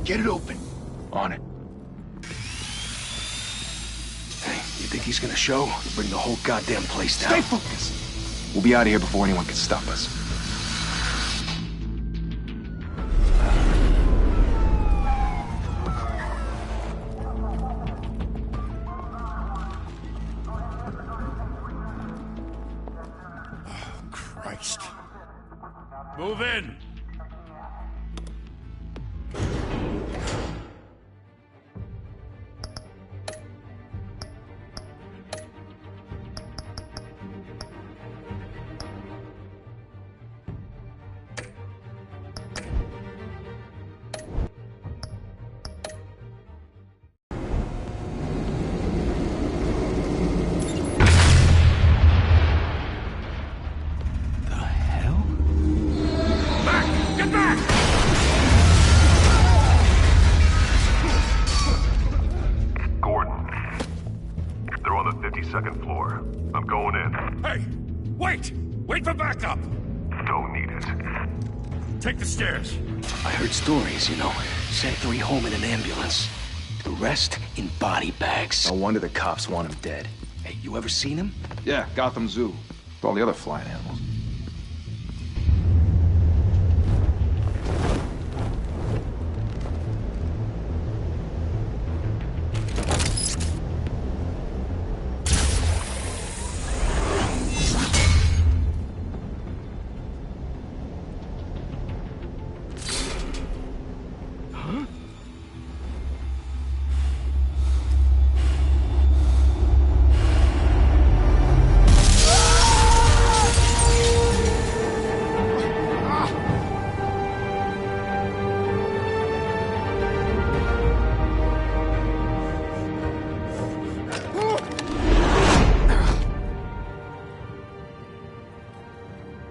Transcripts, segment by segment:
Get it open. On it. Hey, you think he's gonna show? Bring the whole goddamn place down. Stay focused. We'll be out of here before anyone can stop us. Christ. Move in! Second floor. I'm going in. Hey! Wait! Wait for backup! Don't need it. Take the stairs. I heard stories, you know. Sent 3 home in an ambulance. The rest in body bags. No wonder the cops want him dead. Hey, you ever seen him? Yeah, Gotham Zoo. With all the other flying animals.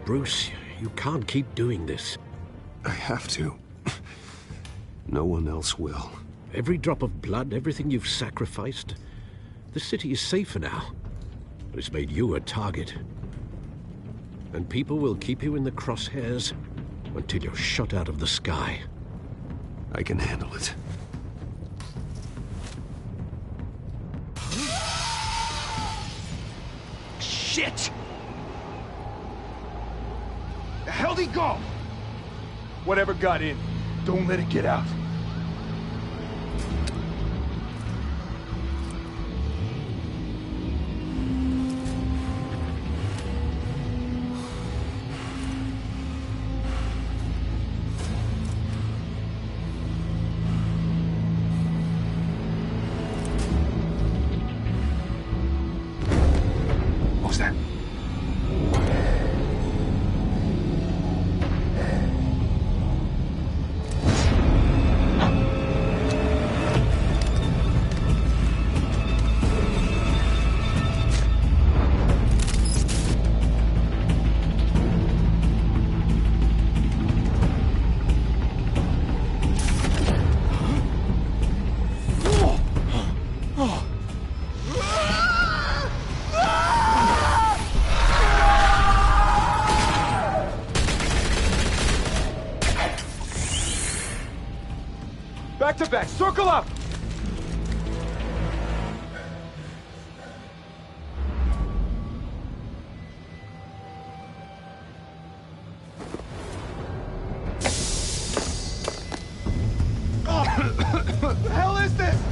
Bruce, you can't keep doing this. I have to. No one else will. Every drop of blood, everything you've sacrificed. The city is safer now. But it's made you a target. And people will keep you in the crosshairs until you're shot out of the sky. I can handle it. Shit! The hell'd he go? Whatever got in, don't let it get out. What was that? Back to back, circle up! What the hell is this?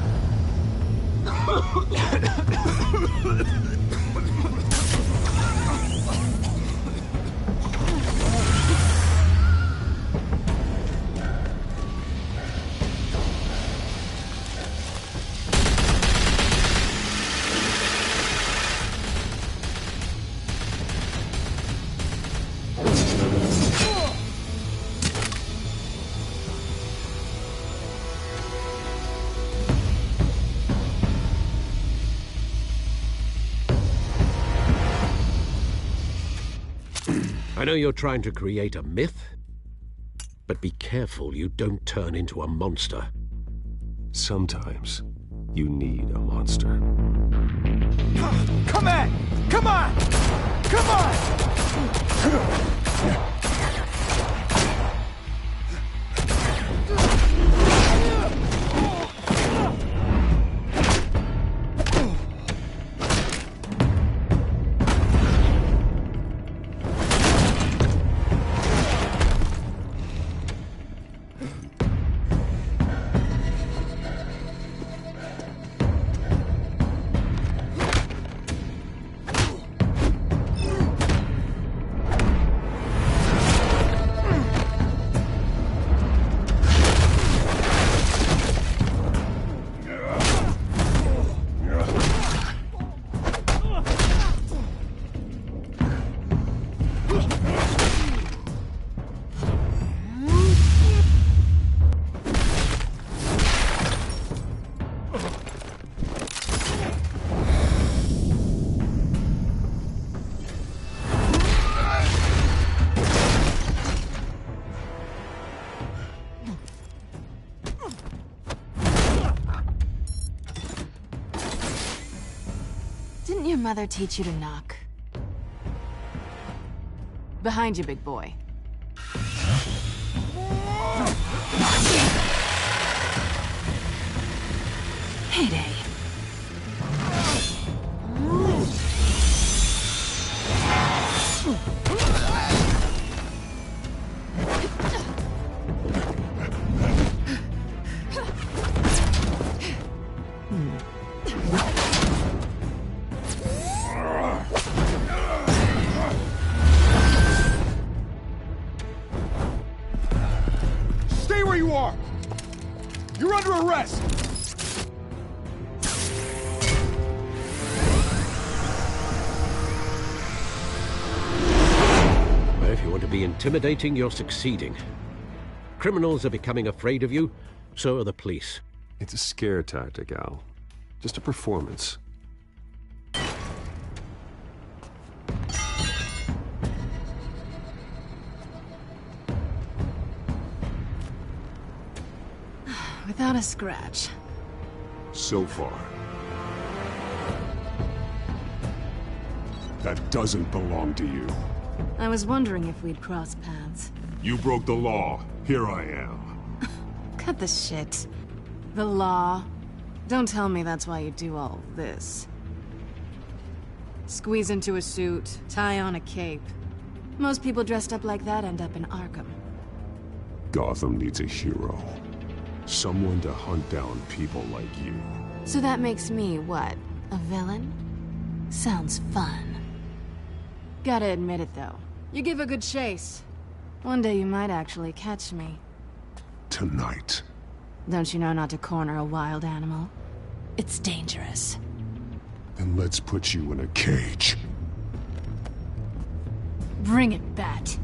I know you're trying to create a myth, but be careful you don't turn into a monster. Sometimes you need a monster. Come on! Come on! Come on! mother teach you to knock? Behind you, big boy. Heyday. Stay where you are! You're under arrest! If you want to be intimidating, you're succeeding. Criminals are becoming afraid of you, so are the police. It's a scare tactic, Al. Just a performance. Without a scratch. So far. That doesn't belong to you. I was wondering if we'd cross paths. You broke the law. Here I am. Cut the shit. The law. Don't tell me that's why you do all this. Squeeze into a suit, tie on a cape. Most people dressed up like that end up in Arkham. Gotham needs a hero. Someone to hunt down people like you. So that makes me, what, a villain? Sounds fun. Gotta admit it, though. You give a good chase. One day you might actually catch me. Tonight. Don't you know not to corner a wild animal? It's dangerous. Then let's put you in a cage. Bring it, Bat.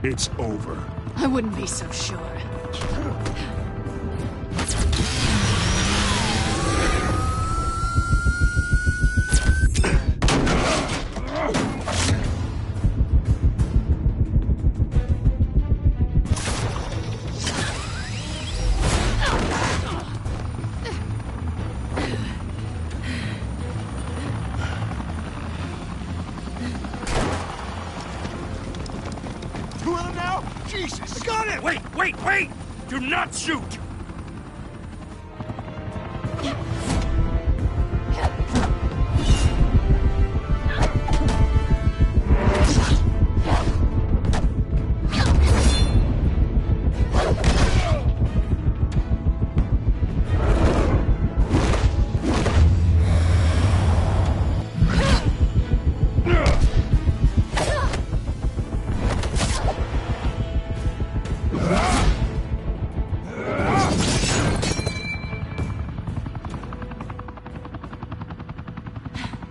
It's over. I wouldn't be so sure. Two of them now? Jesus! I got it! Wait! Do not shoot!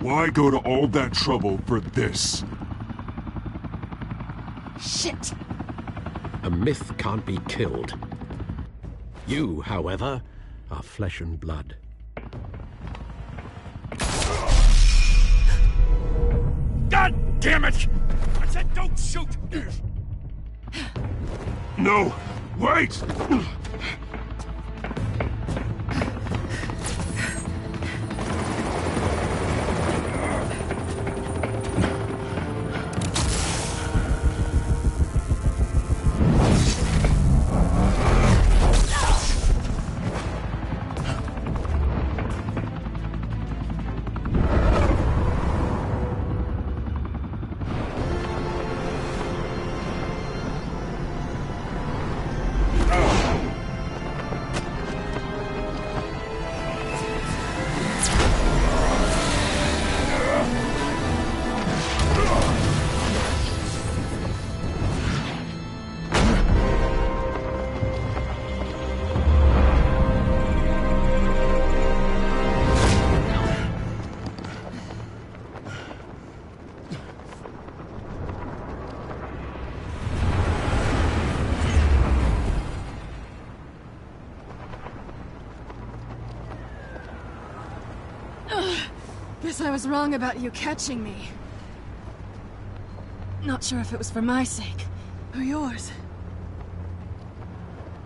Why go to all that trouble for this? Shit! A myth can't be killed. You, however, are flesh and blood. God damn it! I said don't shoot! No! Wait! Guess I was wrong about you catching me. Not sure if it was for my sake, or yours.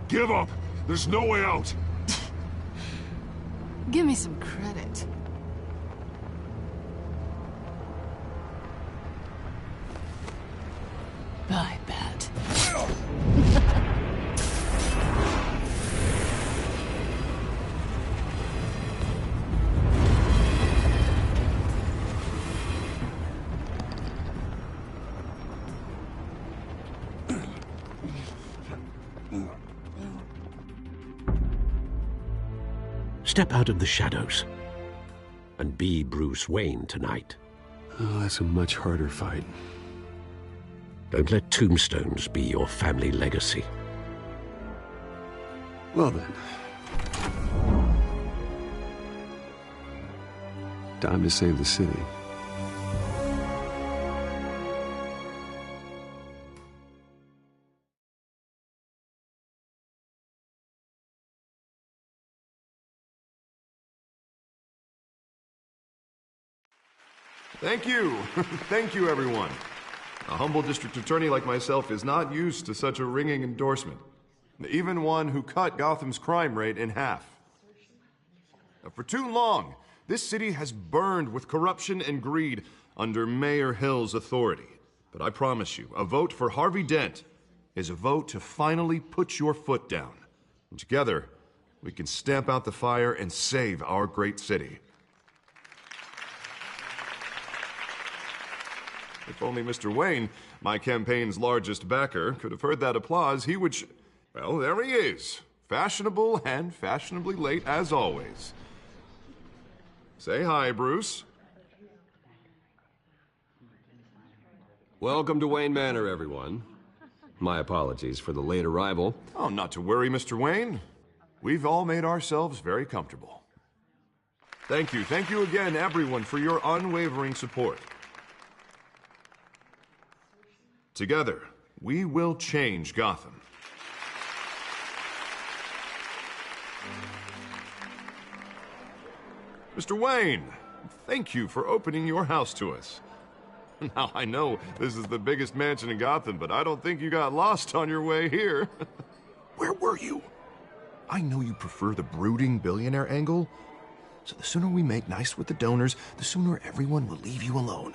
Give up! There's no way out! Give me some credit. Bye, Bat. Step out of the shadows and be Bruce Wayne tonight. Oh, that's a much harder fight. Don't let tombstones be your family legacy. Well then. Time to save the city. Thank you. Thank you, everyone. A humble district attorney like myself is not used to such a ringing endorsement. Even one who cut Gotham's crime rate in half. For too long, this city has burned with corruption and greed under Mayor Hill's authority. But I promise you, a vote for Harvey Dent is a vote to finally put your foot down. And together, we can stamp out the fire and save our great city. If only Mr. Wayne, my campaign's largest backer, could have heard that applause, he would well, there he is. Fashionable and fashionably late as always. Say hi, Bruce. Welcome to Wayne Manor, everyone. My apologies for the late arrival. Oh, not to worry, Mr. Wayne. We've all made ourselves very comfortable. Thank you again, everyone, for your unwavering support. Together, we will change Gotham. Mr. Wayne, thank you for opening your house to us. Now, I know this is the biggest mansion in Gotham, but I don't think you got lost on your way here. Where were you? I know you prefer the brooding billionaire angle, so the sooner we make nice with the donors, the sooner everyone will leave you alone.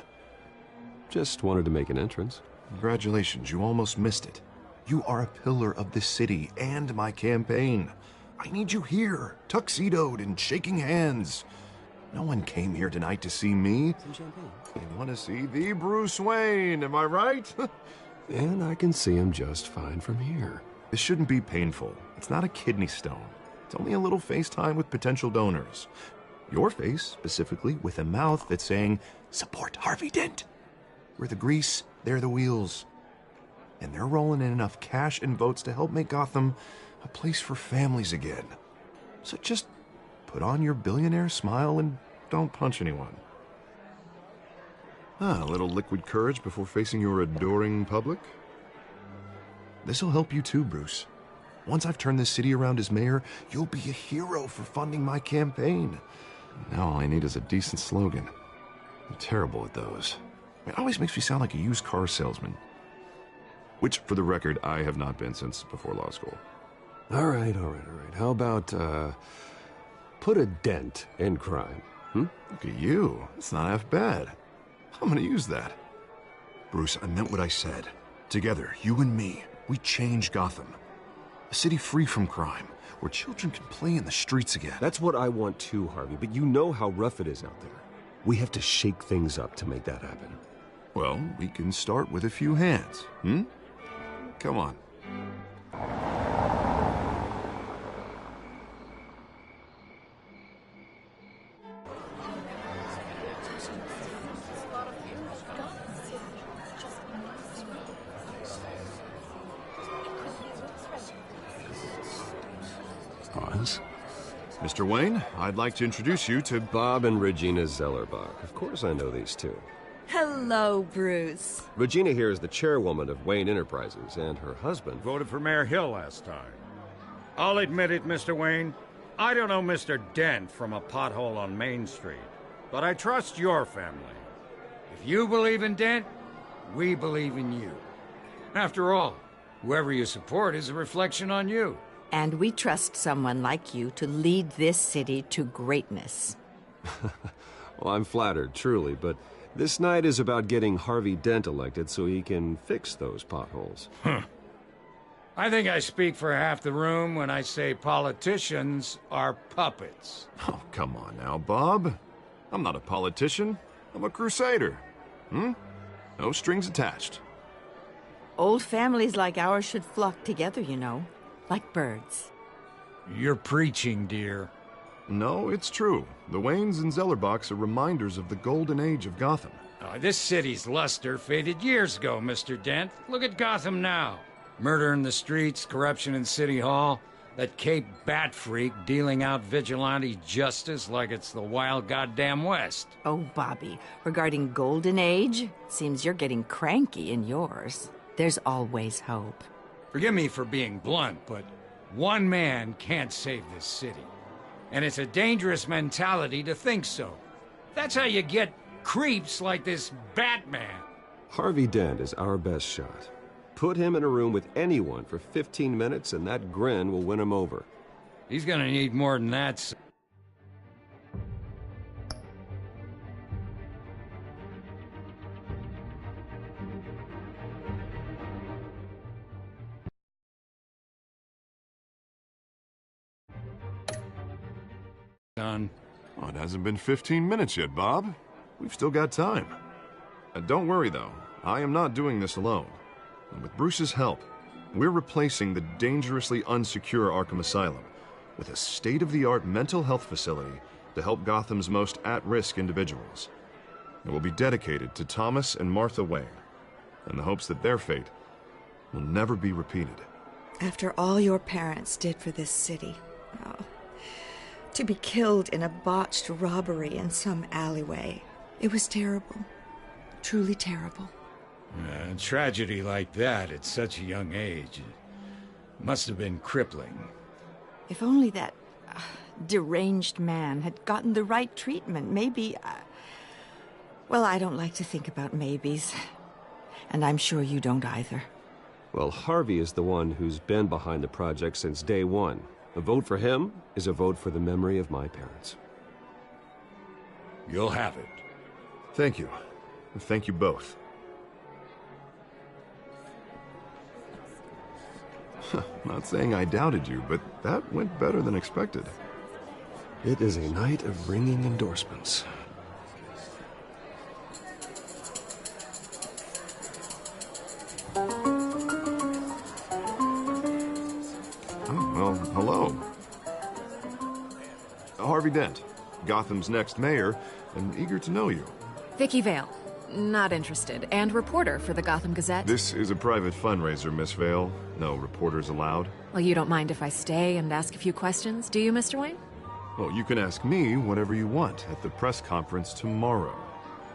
Just wanted to make an entrance. Congratulations, you almost missed it. You are a pillar of this city and my campaign. I need you here, tuxedoed and shaking hands. No one came here tonight to see me. Some champagne. They want to see the Bruce Wayne, am I right? And I can see him just fine from here. This shouldn't be painful. It's not a kidney stone. It's only a little FaceTime with potential donors. Your face, specifically, with a mouth that's saying, support Harvey Dent. We're the grease, they're the wheels. And they're rolling in enough cash and votes to help make Gotham a place for families again. So just put on your billionaire smile and don't punch anyone. A little liquid courage before facing your adoring public. This'll help you too, Bruce. Once I've turned this city around as mayor, you'll be a hero for funding my campaign. Now all I need is a decent slogan. I'm terrible at those. It always makes me sound like a used car salesman. Which, for the record, I have not been since before law school. All right. How about, put a dent in crime, Look at you. It's not half bad. I'm gonna use that. Bruce, I meant what I said. Together, you and me, we change Gotham. A city free from crime, where children can play in the streets again. That's what I want too, Harvey, but you know how rough it is out there. We have to shake things up to make that happen. Well, we can start with a few hands, Come on. Pause. Mr. Wayne, I'd like to introduce you to Bob and Regina Zellerbach. Of course I know these two. Hello, Bruce. Regina here is the chairwoman of Wayne Enterprises, and her husband... Voted for Mayor Hill last time. I'll admit it, Mr. Wayne. I don't know Mr. Dent from a pothole on Main Street. But I trust your family. If you believe in Dent, we believe in you. After all, whoever you support is a reflection on you. And we trust someone like you to lead this city to greatness. Well, I'm flattered, truly, but this night is about getting Harvey Dent elected so he can fix those potholes. I think I speak for half the room when I say politicians are puppets. Oh, come on now, Bob. I'm not a politician. I'm a crusader. No strings attached. Old families like ours should flock together, you know, like birds. You're preaching, dear. No, it's true. The Waynes and Zellerbachs are reminders of the golden age of Gotham. This city's luster faded years ago, Mr. Dent. Look at Gotham now. Murder in the streets, corruption in City Hall, that Cape Bat freak dealing out vigilante justice like it's the wild goddamn West. Oh, Bobby, regarding Golden Age, seems you're getting cranky in yours. There's always hope. Forgive me for being blunt, but one man can't save this city. And it's a dangerous mentality to think so. That's how you get creeps like this Batman. Harvey Dent is our best shot. Put him in a room with anyone for 15 minutes and that grin will win him over. He's gonna need more than that. Done. Oh, it hasn't been 15 minutes yet, Bob. We've still got time. Don't worry, though. I am not doing this alone. And with Bruce's help, we're replacing the dangerously unsecure Arkham Asylum with a state-of-the-art mental health facility to help Gotham's most at-risk individuals. It will be dedicated to Thomas and Martha Wayne, in the hopes that their fate will never be repeated. After all your parents did for this city, to be killed in a botched robbery in some alleyway, it was terrible. Truly terrible. A tragedy like that at such a young age must have been crippling. If only that deranged man had gotten the right treatment, maybe... well, I don't like to think about maybes. And I'm sure you don't either. Well, Harvey is the one who's been behind the project since day one. A vote for him is a vote for the memory of my parents. You'll have it. Thank you. Thank you both. Not saying I doubted you, but that went better than expected. It is a night of ringing endorsements. Well, hello. Harvey Dent, Gotham's next mayor, and eager to know you. Vicky Vale. Not interested. And reporter for the Gotham Gazette. This is a private fundraiser, Miss Vale. No reporters allowed. Well, you don't mind if I stay and ask a few questions, do you, Mr. Wayne? Well, you can ask me whatever you want at the press conference tomorrow.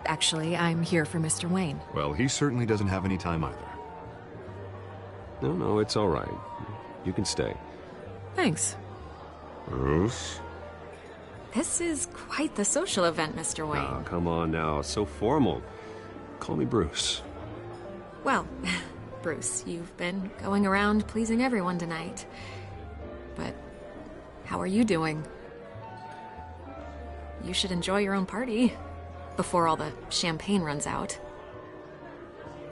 Actually, I'm here for Mr. Wayne. Well, he certainly doesn't have any time either. No, it's all right. You can stay. Thanks. Bruce? This is quite the social event, Mr. Wayne. Oh, come on now. It's so formal. Call me Bruce. Well, Bruce, you've been going around pleasing everyone tonight. But how are you doing? You should enjoy your own party before all the champagne runs out.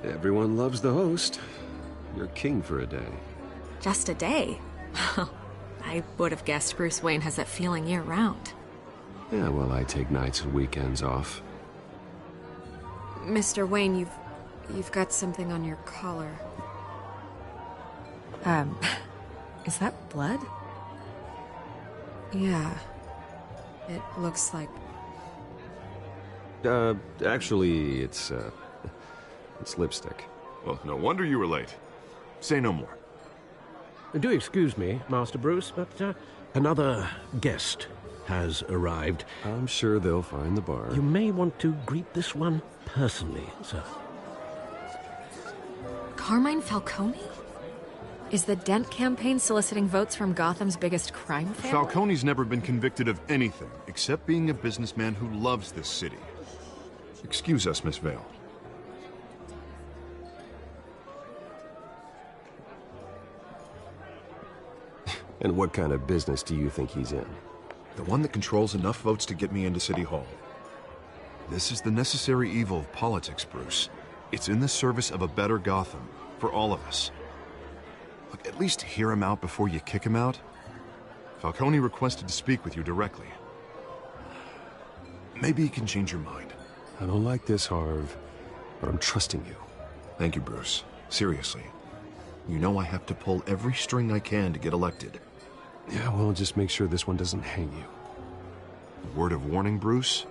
Everyone loves the host. You're king for a day. Just a day? I would have guessed Bruce Wayne has that feeling year-round. Yeah, well, I take nights and weekends off. Mr. Wayne, you've got something on your collar. Is that blood? Yeah. It looks like... Actually, it's lipstick. Well, no wonder you were late. Say no more. Do excuse me, Master Bruce, but another guest has arrived. I'm sure they'll find the bar. You may want to greet this one personally, sir. Carmine Falcone? Is the Dent campaign soliciting votes from Gotham's biggest crime family? Falcone's never been convicted of anything except being a businessman who loves this city. Excuse us, Miss Vale. And what kind of business do you think he's in? The one that controls enough votes to get me into City Hall. This is the necessary evil of politics, Bruce. It's in the service of a better Gotham, for all of us. Look, at least hear him out before you kick him out. Falcone requested to speak with you directly. Maybe he can change your mind. I don't like this, Harv, but I'm trusting you. Thank you, Bruce. Seriously. You know I have to pull every string I can to get elected. Yeah, well, just make sure this one doesn't hang you. Word of warning, Bruce?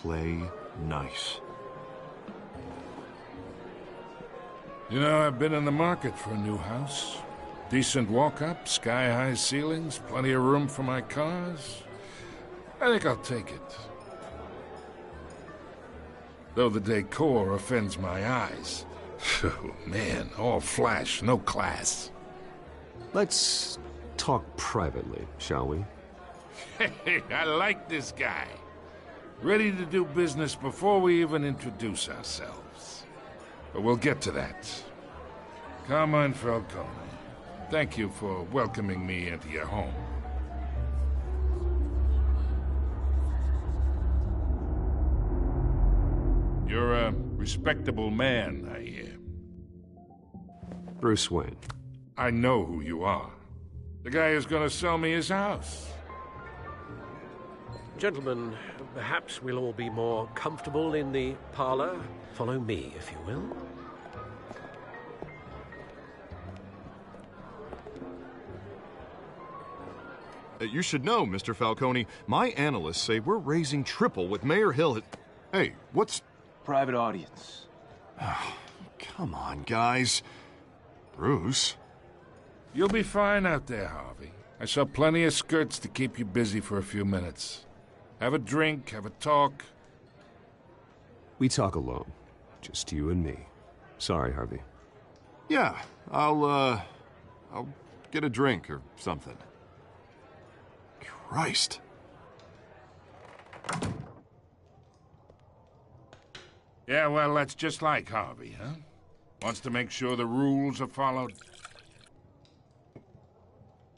Play nice. You know, I've been in the market for a new house. Decent walk-up, sky-high ceilings, plenty of room for my cars. I think I'll take it. Though the decor offends my eyes. Oh, man, all flash, no class. Let's talk privately, shall we? Hey, I like this guy. Ready to do business before we even introduce ourselves. But we'll get to that. Carmine Falcone, thank you for welcoming me into your home. You're a respectable man, I hear. Bruce Wayne. I know who you are. The guy who's gonna sell me his house. Gentlemen, perhaps we'll all be more comfortable in the parlor. Follow me, if you will. You should know, Mr. Falcone, my analysts say we're raising triple with Mayor Hill. Hey, what's... Private audience. Oh, come on, guys. Bruce? You'll be fine out there, Harvey. I saw plenty of skirts to keep you busy for a few minutes. Have a drink, have a talk. We talk alone. Just you and me. Sorry, Harvey. Yeah, I'll get a drink or something. Christ. Yeah, well, that's just like Harvey, huh? Wants to make sure the rules are followed.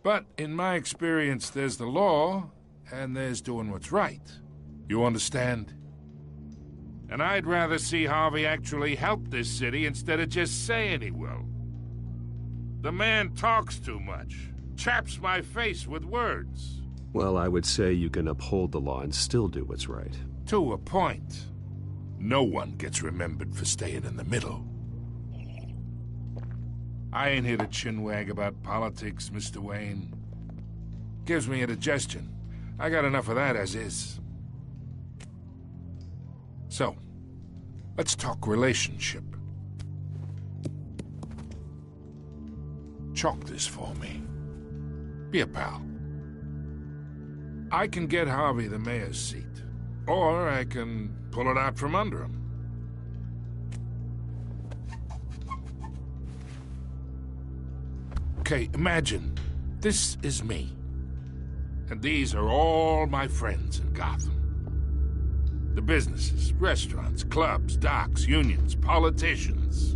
But in my experience, there's the law, and there's doing what's right. You understand? And I'd rather see Harvey actually help this city instead of just saying he will. The man talks too much, chaps my face with words. Well, I would say you can uphold the law and still do what's right. To a point. No one gets remembered for staying in the middle. I ain't here to chinwag about politics, Mr. Wayne. Gives me indigestion. I got enough of that as is. So, let's talk relationship. Chalk this for me. Be a pal. I can get Harvey the mayor's seat, or I can pull it out from under him. Okay, imagine this is me, and these are all my friends in Gotham. The businesses, restaurants, clubs, docks, unions, politicians.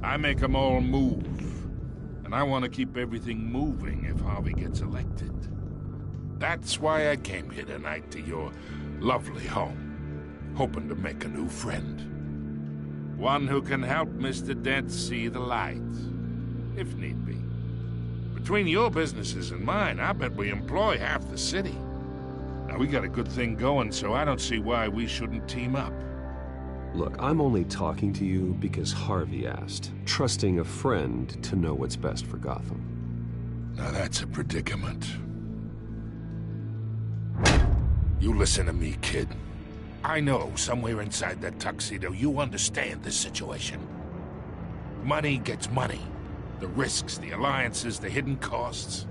I make them all move. And I want to keep everything moving if Harvey gets elected. That's why I came here tonight to your lovely home, hoping to make a new friend. One who can help Mr. Dent see the light, if need be. Between your businesses and mine, I bet we employ half the city. Now, we got a good thing going, so I don't see why we shouldn't team up. Look, I'm only talking to you because Harvey asked, trusting a friend to know what's best for Gotham. Now that's a predicament. You listen to me, kid. I know somewhere inside that tuxedo you understand this situation. Money gets money. The risks, the alliances, the hidden costs.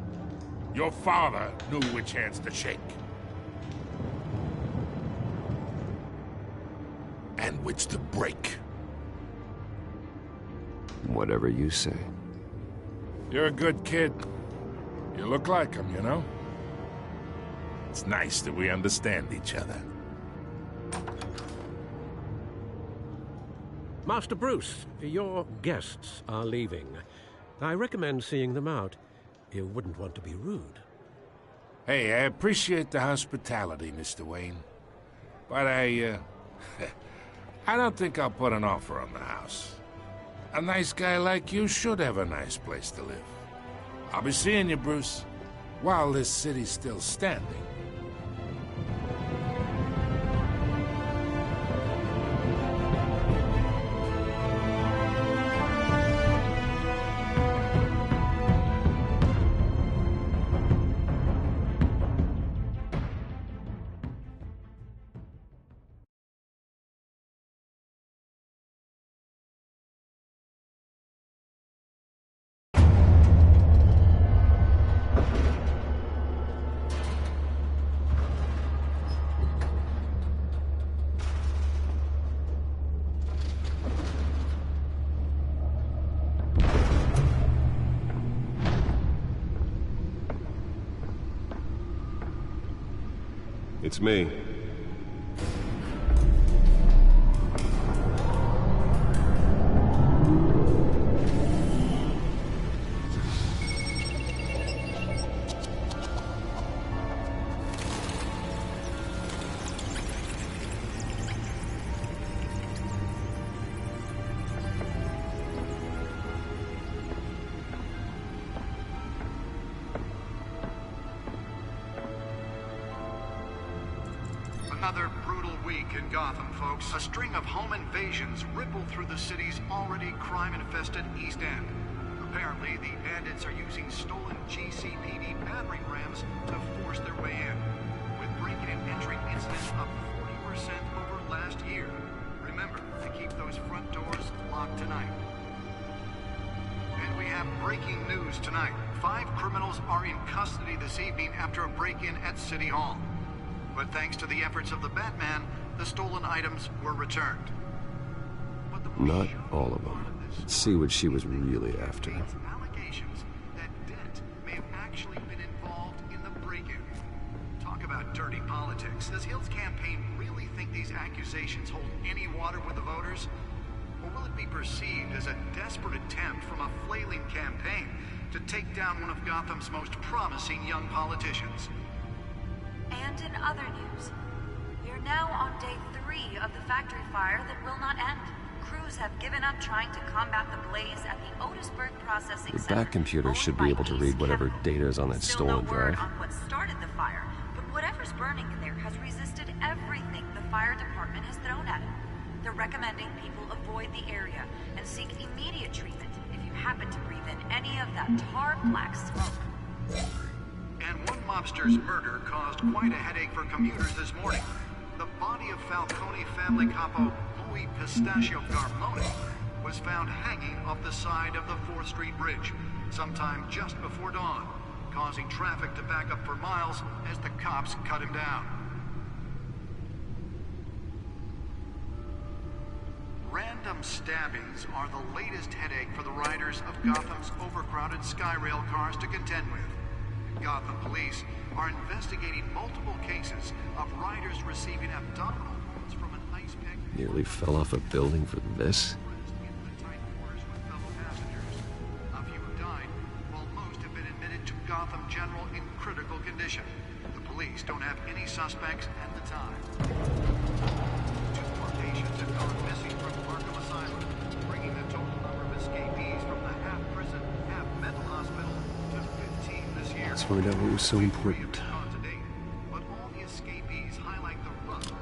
Your father knew which hands to shake. and which to break. Whatever you say. You're a good kid. You look like him, you know? It's nice that we understand each other. Master Bruce, your guests are leaving. I recommend seeing them out. You wouldn't want to be rude. Hey, I appreciate the hospitality, Mr. Wayne. But I don't think I'll put an offer on the house. A nice guy like you should have a nice place to live. I'll be seeing you, Bruce, while this city's still standing. It's me. Another brutal week in Gotham, folks. A string of home invasions rippled through the city's already crime-infested East End. Apparently, the bandits are using stolen GCPD battering rams to force their way in, with breaking and entering incidents up 40% over last year. Remember to keep those front doors locked tonight. And we have breaking news tonight. 5 criminals are in custody this evening after a break-in at City Hall. But thanks to the efforts of the Batman, the stolen items were returned. Not all of them. Let's see what she was really after. Allegations that Dent may have actually been involved in the break-in. Talk about dirty politics. Does Hill's campaign really think these accusations hold any water with the voters? Or will it be perceived as a desperate attempt from a flailing campaign to take down one of Gotham's most promising young politicians? And in other news, we're now on day 3 of the factory fire that will not end. Crews have given up trying to combat the blaze at the Otisburg processing The center. back computer should be able to read whatever data is on that Still stolen no word drive. on what started the fire, but whatever's burning in there has resisted everything the fire department has thrown at it. They're recommending people avoid the area and seek immediate treatment if you happen to breathe in any of that tar black smoke. And one mobster's murder caused quite a headache for commuters this morning. The body of Falcone family capo Louis Pistachio Garmone was found hanging off the side of the 4th Street Bridge sometime just before dawn, causing traffic to back up for miles as the cops cut him down. Random stabbings are the latest headache for the riders of Gotham's overcrowded Skyrail cars to contend with. Gotham police are investigating multiple cases of riders receiving abdominal wounds from an ice pick. Nearly fell off a building for this. A few have died, while most have been admitted to Gotham General in critical condition. The police don't have any suspects at the time. 2 more patients have gone missing from Arkham Asylum, bringing the total number of escapees from the half-prison, half-mental hospital to 15 this year. Let's find out what was so important. But all the escapees highlight the rough.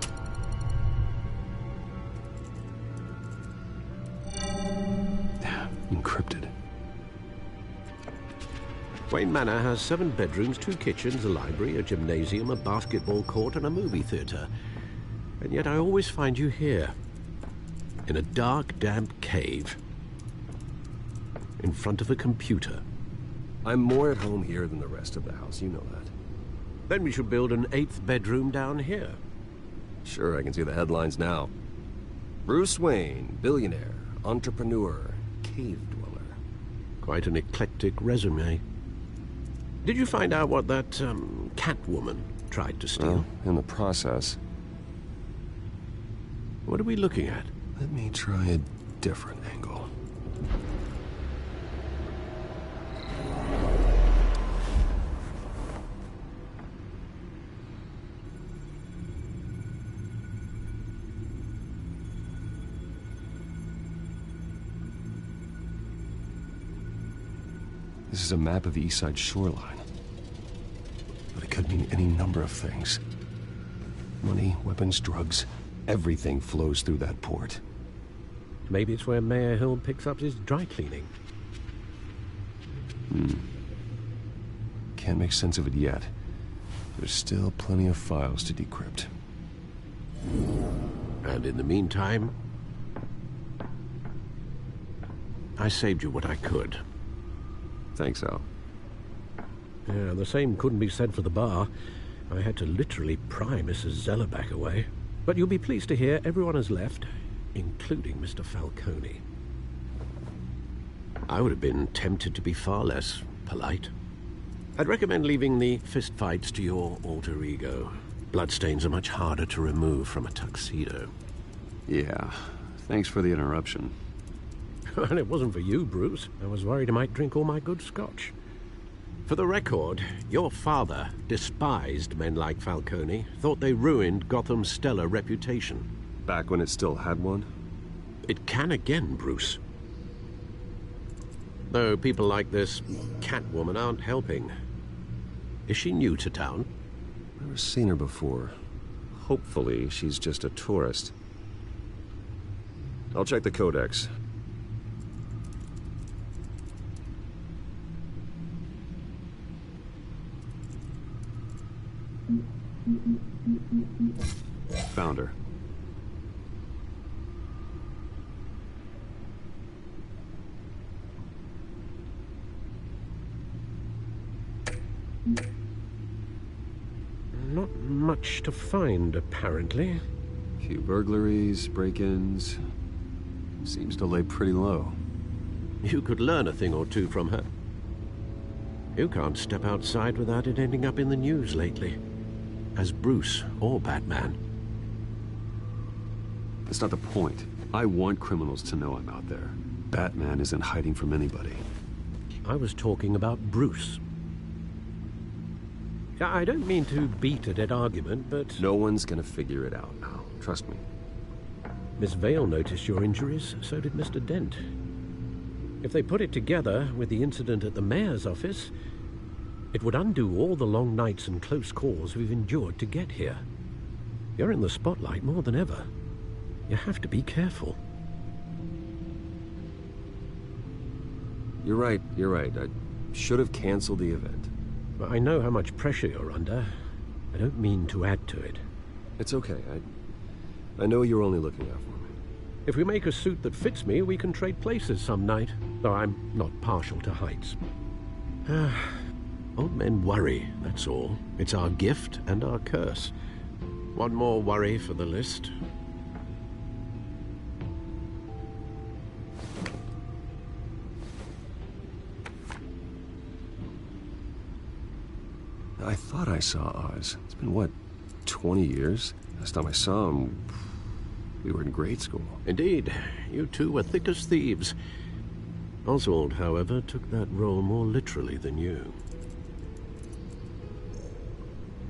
Encrypted. Wayne Manor has 7 bedrooms, 2 kitchens, a library, a gymnasium, a basketball court, and a movie theater. And yet I always find you here, in a dark, damp cave, in front of a computer. I'm more at home here than the rest of the house, you know that. Then we should build an 8th bedroom down here. Sure, I can see the headlines now. Bruce Wayne, billionaire, entrepreneur, cave dweller. Quite an eclectic resume. Did you find out what that, Catwoman tried to steal? Well, in the process. What are we looking at? Let me try a different angle. This is a map of the East Side shoreline. But it could mean any number of things. Money, weapons, drugs, everything flows through that port. Maybe it's where Mayor Hill picks up his dry cleaning. Can't make sense of it yet. There's still plenty of files to decrypt. And in the meantime, I saved you what I could. Thanks, Al. Yeah, the same couldn't be said for the bar. I had to literally pry Mrs. Zellerback away. But you'll be pleased to hear everyone has left, including Mr. Falcone. I would have been tempted to be far less polite. I'd recommend leaving the fistfights to your alter ego. Bloodstains are much harder to remove from a tuxedo. Yeah, thanks for the interruption. Well, it wasn't for you, Bruce. I was worried I might drink all my good scotch. For the record, your father despised men like Falcone, thought they ruined Gotham's stellar reputation. Back when it still had one? It can again, Bruce. Though people like this Catwoman aren't helping. Is she new to town? Never seen her before. Hopefully, she's just a tourist. I'll check the codex. Found her. Not much to find, apparently. Few burglaries, break-ins. Seems to lay pretty low. You could learn a thing or two from her. You can't step outside without it ending up in the news lately. As Bruce or Batman. That's not the point. I want criminals to know I'm out there. Batman isn't hiding from anybody. I was talking about Bruce. I don't mean to beat a dead argument, but... No one's gonna figure it out now. Trust me. Miss Vale noticed your injuries, so did Mr. Dent. If they put it together with the incident at the mayor's office, it would undo all the long nights and close calls we've endured to get here. You're in the spotlight more than ever. You have to be careful. You're right. I should have canceled the event. I know how much pressure you're under. I don't mean to add to it. It's okay. I know you're only looking out for me. If we make a suit that fits me, we can trade places some night. Though I'm not partial to heights. Old men worry, that's all. It's our gift and our curse. One more worry for the list. I thought I saw Oz. It's been, what, 20 years? Last time I saw him, we were in grade school. Indeed. You two were thick as thieves. Oswald, however, took that role more literally than you.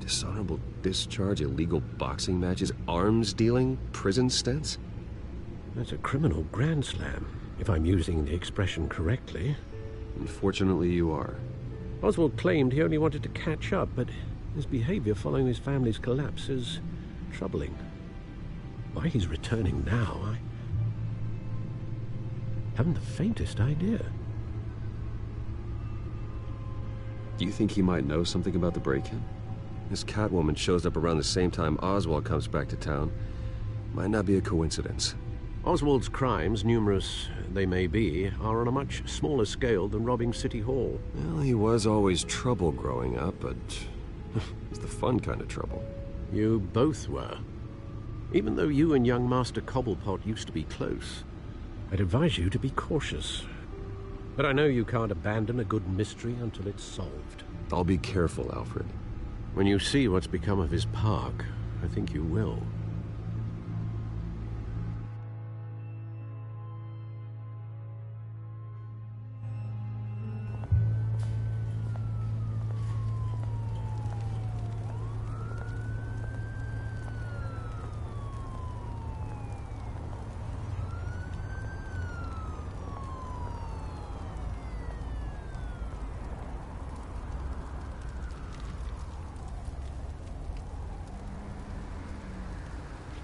Dishonorable discharge, illegal boxing matches, arms dealing, prison stints? That's a criminal grand slam, if I'm using the expression correctly. Unfortunately, you are. Oswald claimed he only wanted to catch up, but his behavior following his family's collapse is troubling. Why he's returning now, I haven't the faintest idea. Do you think he might know something about the break-in? This Catwoman shows up around the same time Oswald comes back to town. Might not be a coincidence. Oswald's crimes, numerous they may be, are on a much smaller scale than robbing City Hall. Well, he was always trouble growing up, but it's the fun kind of trouble. You both were. Even though you and young Master Cobblepot used to be close, I'd advise you to be cautious. But I know you can't abandon a good mystery until it's solved. I'll be careful, Alfred. When you see what's become of his park, I think you will.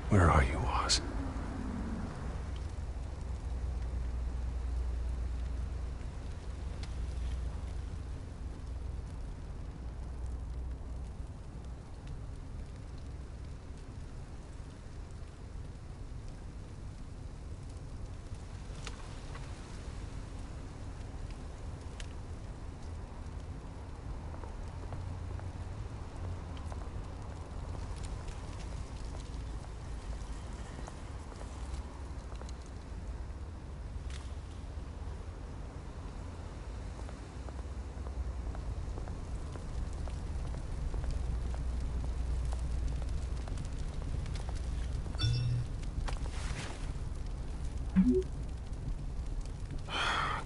Where are you, Oz?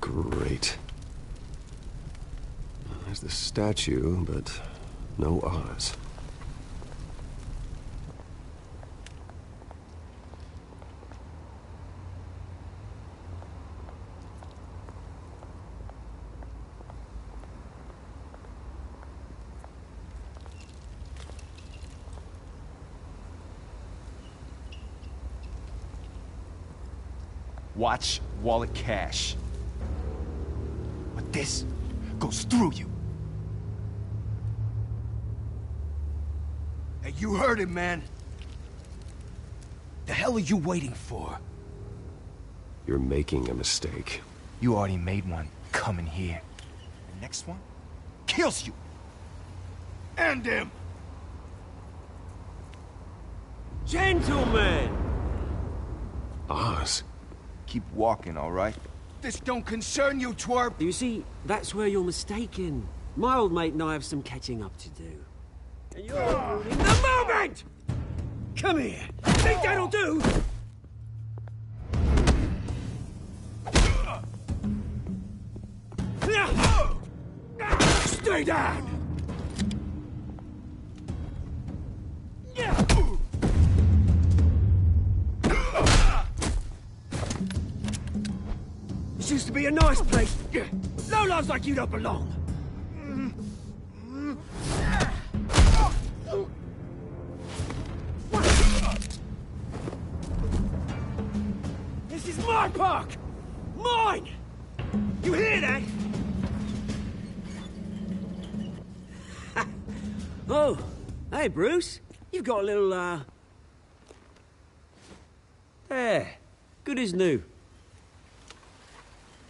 Great. There's the statue, but no Oz. Watch wallet cash. But this goes through you. Hey, you heard it, man. The hell are you waiting for? You're making a mistake. You already made one coming here. The next one kills you. And him. Gentlemen! Oz. Keep walking, all right? This don't concern you, twerp! You see, that's where you're mistaken. My old mate and I have some catching up to do. And you're ruining the moment! Come here! Think that'll do? Stay down! This used to be a nice place. Lowlifes like you don't belong. This is my park! Mine! You hear that? Oh, hey, Bruce. You've got a little, There. Good as new.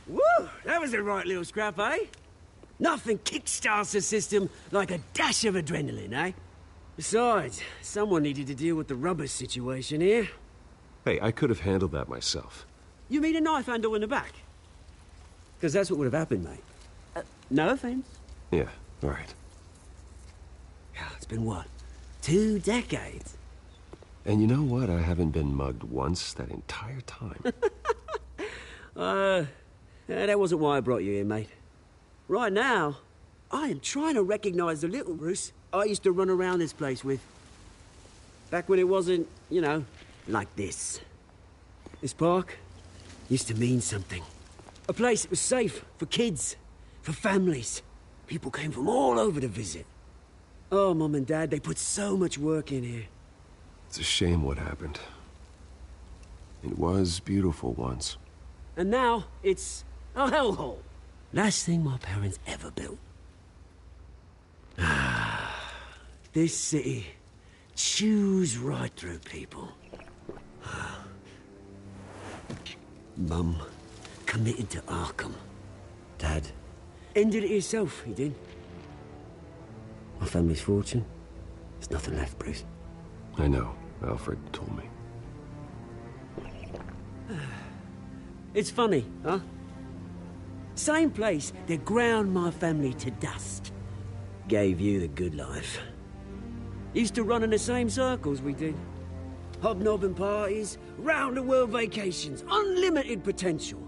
Woo! That was a right little scrap, eh? Nothing kickstarts the system like a dash of adrenaline, eh? Besides, someone needed to deal with the rubber situation here. Hey, I could have handled that myself. You mean a knife handle in the back? Because that's what would have happened, mate. No offense. Yeah, all right. It's been what? 2 decades? And you know what? I haven't been mugged once that entire time. That wasn't why I brought you here, mate. Right now, I am trying to recognize the little Bruce I used to run around this place with. Back when it wasn't, you know, like this. This park used to mean something. A place that was safe for kids, for families. People came from all over to visit. Oh, Mum and Dad, they put so much work in here. It's a shame what happened. It was beautiful once. And now, it's a hellhole. Last thing my parents ever built. This city chews right through people. Mum committed to Arkham. Dad ended it himself, he did. My family's fortune, there's nothing left, Bruce. I know. Alfred told me. It's funny, huh? Same place that ground my family to dust. Gave you the good life. Used to run in the same circles we did. Hobnobbing parties, round-the-world vacations, unlimited potential.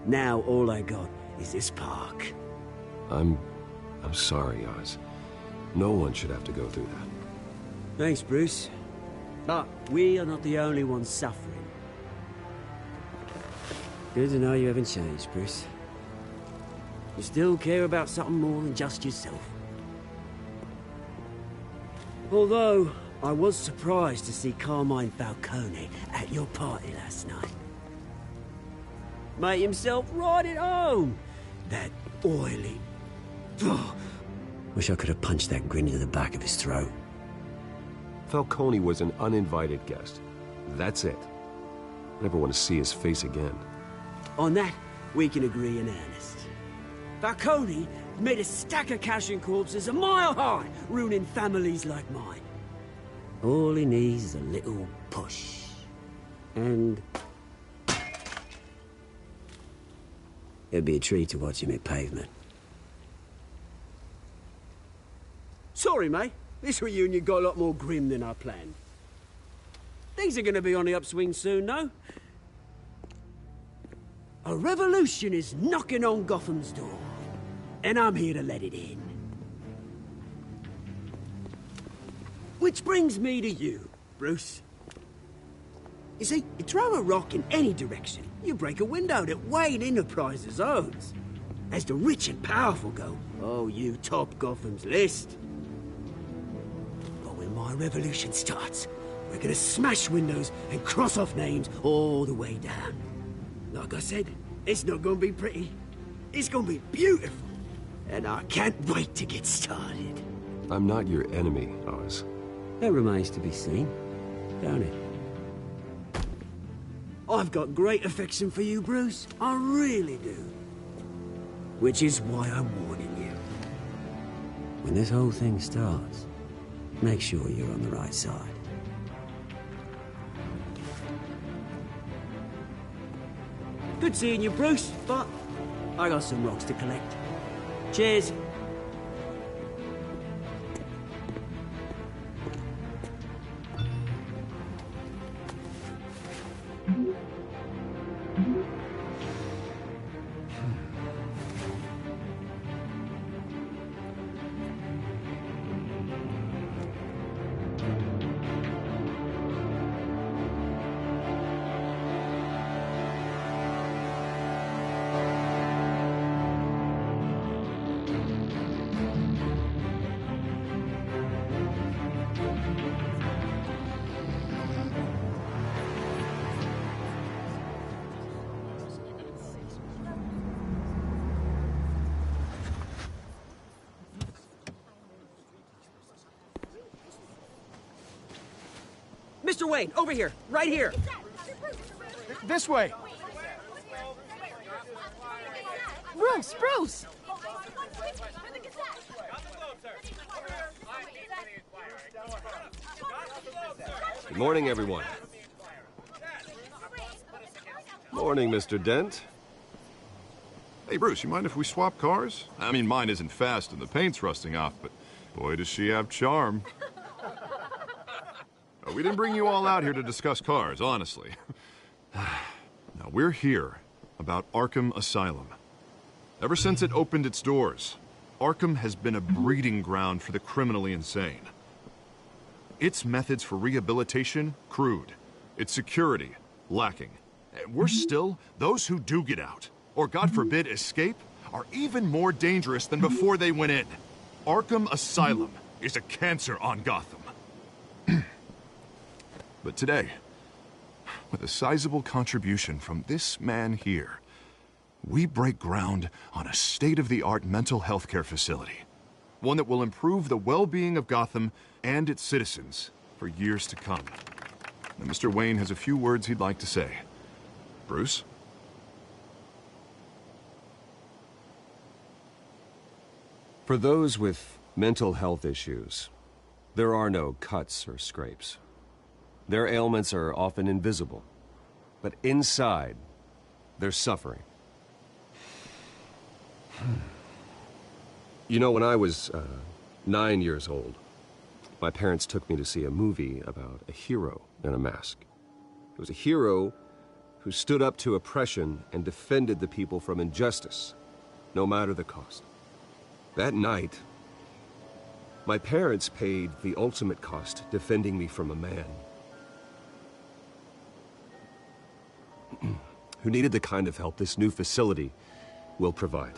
Now all I got is this park. I'm sorry, Oz. No one should have to go through that. Thanks, Bruce. But we are not the only ones suffering. Good to know you haven't changed, Bruce. You still care about something more than just yourself. Although, I was surprised to see Carmine Falcone at your party last night. Made himself right at home. That oily... Ugh. Wish I could have punched that grin into the back of his throat. Falcone was an uninvited guest. That's it. I never want to see his face again. On that, we can agree in earnest. Falcone made a stack of cash and corpses a mile high, ruining families like mine. All he needs is a little push. And... it'd be a treat to watch him hit pavement. Sorry, mate. This reunion got a lot more grim than I planned. Things are gonna be on the upswing soon, though. A revolution is knocking on Gotham's door, and I'm here to let it in. Which brings me to you, Bruce. You see, you throw a rock in any direction, you break a window that Wayne Enterprises owns. As the rich and powerful go, oh, you top Gotham's list. But when my revolution starts, we're gonna smash windows and cross off names all the way down. Like I said, it's not gonna be pretty. It's gonna be beautiful. And I can't wait to get started. I'm not your enemy, Oz. That remains to be seen, don't it? I've got great affection for you, Bruce. I really do. Which is why I'm warning you. When this whole thing starts, make sure you're on the right side. Good seeing you, Bruce, but I got some rocks to collect. Cheers. Mr. Wayne, over here, right here. This way. Bruce! Good morning, everyone. Morning, Mr. Dent. Hey, Bruce, you mind if we swap cars? I mean, mine isn't fast and the paint's rusting off, but boy, does she have charm. We didn't bring you all out here to discuss cars, honestly. Now, we're here about Arkham Asylum. Ever since it opened its doors, Arkham has been a breeding ground for the criminally insane. Its methods for rehabilitation, crude. Its security, lacking. Worse still, those who do get out, or God forbid escape, are even more dangerous than before they went in. Arkham Asylum is a cancer on Gotham. But today, with a sizable contribution from this man here, we break ground on a state-of-the-art mental health care facility. One that will improve the well-being of Gotham and its citizens for years to come. Now, Mr. Wayne has a few words he'd like to say. Bruce? For those with mental health issues, there are no cuts or scrapes. Their ailments are often invisible, but inside, They're suffering. You know, when I was 9 years old, my parents took me to see a movie about a hero in a mask. It was a hero who stood up to oppression and defended the people from injustice, no matter the cost. That night, my parents paid the ultimate cost defending me from a man who needed the kind of help this new facility will provide.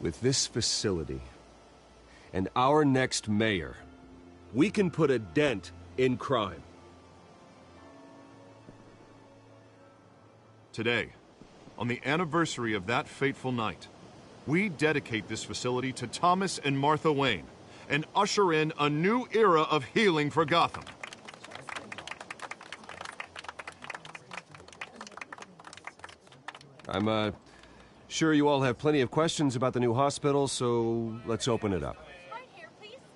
With this facility and our next mayor, we can put a dent in crime. Today, on the anniversary of that fateful night, we dedicate this facility to Thomas and Martha Wayne and usher in a new era of healing for Gotham. I'm sure you all have plenty of questions about the new hospital, so let's open it up.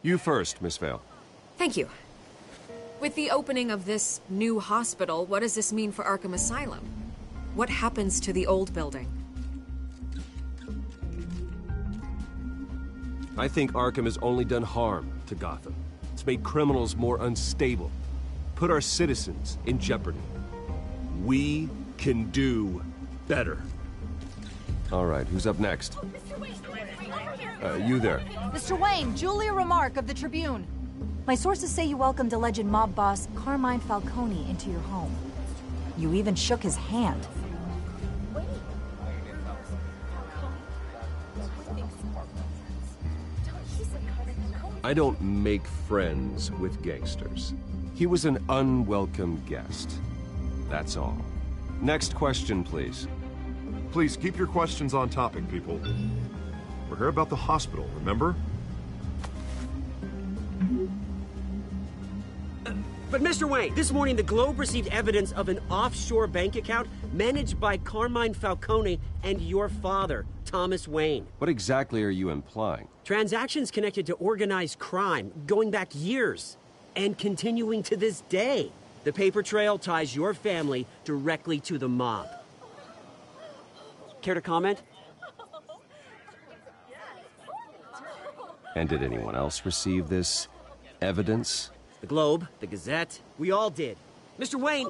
You first, Miss Vale. Thank you. With the opening of this new hospital, what does this mean for Arkham Asylum? What happens to the old building? I think Arkham has only done harm to Gotham. It's made criminals more unstable, put our citizens in jeopardy. We can do better. All right, who's up next? You there. Mr. Wayne, Julia Remark of the Tribune. My sources say you welcomed alleged mob boss Carmine Falcone into your home. You even shook his hand. I don't make friends with gangsters. He was an unwelcome guest. That's all. Next question, please. Please keep your questions on topic, people. We're here about the hospital, remember? But Mr. Wayne, this morning the Globe received evidence of an offshore bank account managed by Carmine Falcone and your father, Thomas Wayne. What exactly are you implying? Transactions connected to organized crime, going back years, and continuing to this day. The paper trail ties your family directly to the mob. Care to comment? And did anyone else receive this evidence? The Globe, the Gazette, we all did. Mr. Wayne,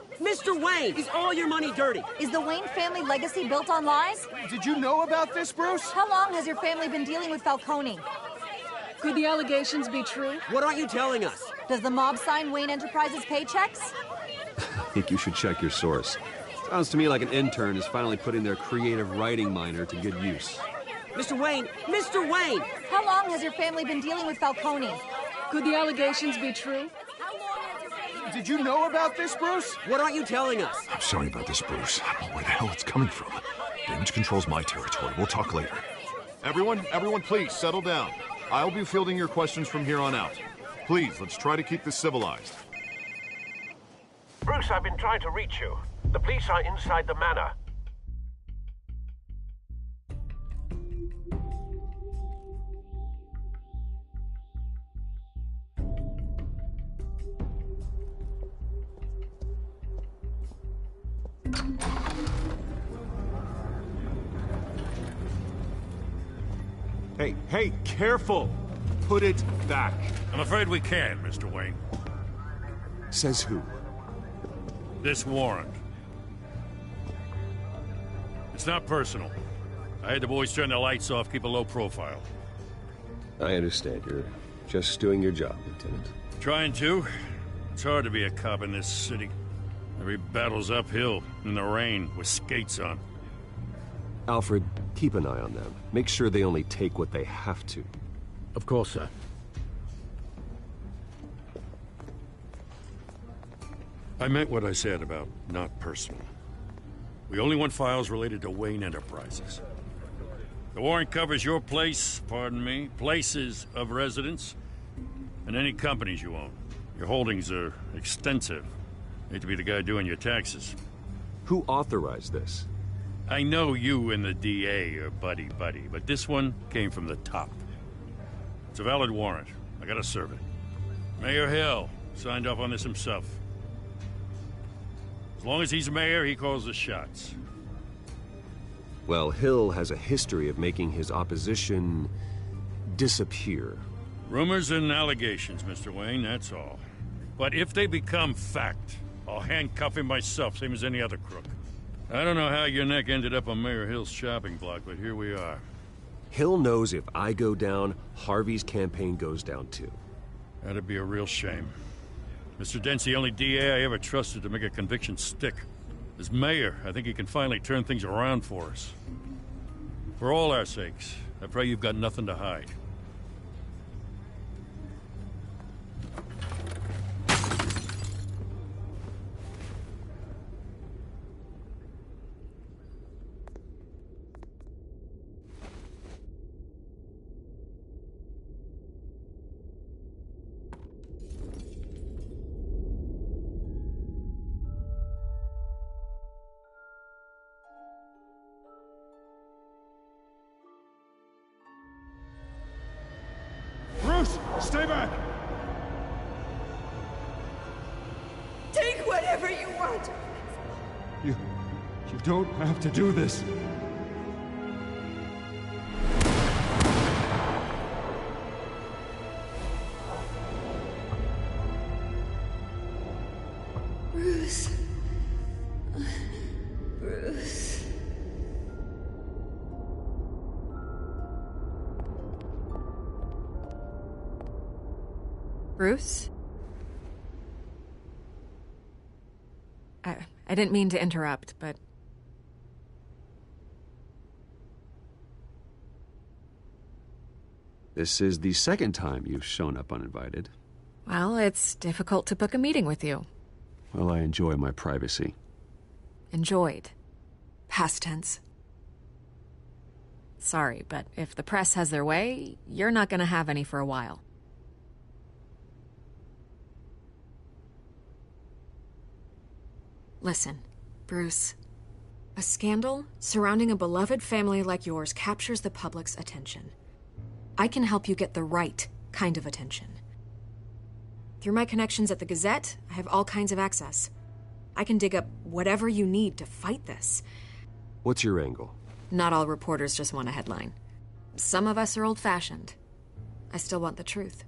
is all your money dirty? Is the Wayne family legacy built on lies? Did you know about this, Bruce? How long has your family been dealing with Falcone? Could the allegations be true? What aren't you telling us? Does the mob sign Wayne Enterprises paychecks? I think you should check your source. Sounds to me like an intern is finally putting their creative writing minor to good use. Mr. Wayne! How long has your family been dealing with Falcone? Could the allegations be true? Did you know about this, Bruce? What aren't you telling us? I'm sorry about this, Bruce. I don't know where the hell it's coming from. Damage control's my territory. We'll talk later. Everyone, please, settle down. I'll be fielding your questions from here on out. Please, let's try to keep this civilized. Bruce, I've been trying to reach you. The police are inside the manor. Hey, careful! Put it back. I'm afraid we can't, Mr. Wayne. Says who? This warrant. It's not personal. I had the boys turn the lights off, keep a low profile. I understand. You're just doing your job, Lieutenant. Trying to. It's hard to be a cop in this city. Every battle's uphill, in the rain, with skates on. Alfred, keep an eye on them. Make sure they only take what they have to. Of course, sir. I meant what I said about not personal. We only want files related to Wayne Enterprises. The warrant covers your place, pardon me, places of residence, and any companies you own. Your holdings are extensive. Hate to be the guy doing your taxes. Who authorized this? I know you and the DA are buddy-buddy, but this one came from the top. It's a valid warrant. I gotta serve it. Mayor Hill signed off on this himself. As long as he's mayor, he calls the shots. Well, Hill has a history of making his opposition disappear. Rumors and allegations, Mr. Wayne, that's all. But if they become fact, I'll handcuff him myself, same as any other crook. I don't know how your neck ended up on Mayor Hill's chopping block, but here we are. Hill knows if I go down, Harvey's campaign goes down too. That'd be a real shame. Mr. Dent's the only DA I ever trusted to make a conviction stick. As mayor, I think he can finally turn things around for us. For all our sakes, I pray you've got nothing to hide. Bruce, stay back! Take whatever you want. You don't have to do this. Bruce. Bruce. Bruce? I didn't mean to interrupt, but... This is the second time you've shown up uninvited. Well, it's difficult to book a meeting with you. Well, I enjoy my privacy. Enjoyed. Past tense. Sorry, but if the press has their way, you're not gonna have any for a while. Listen, Bruce. A scandal surrounding a beloved family like yours captures the public's attention. I can help you get the right kind of attention. Through my connections at the Gazette, I have all kinds of access. I can dig up whatever you need to fight this. What's your angle? Not all reporters just want a headline. Some of us are old-fashioned. I still want the truth.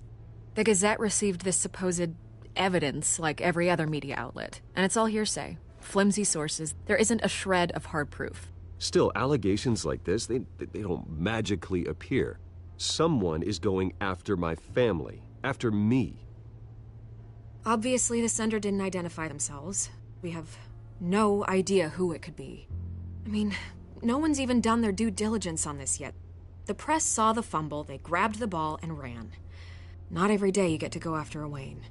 The Gazette received this supposed evidence like every other media outlet, and it's all hearsay. Flimsy sources. There isn't a shred of hard proof. Still, allegations like this, they don't magically appear. Someone is going after my family, after me. Obviously, the sender didn't identify themselves. We have no idea who it could be. I mean, no one's even done their due diligence on this yet. The press saw the fumble, they grabbed the ball and ran. Not every day you get to go after a Wayne.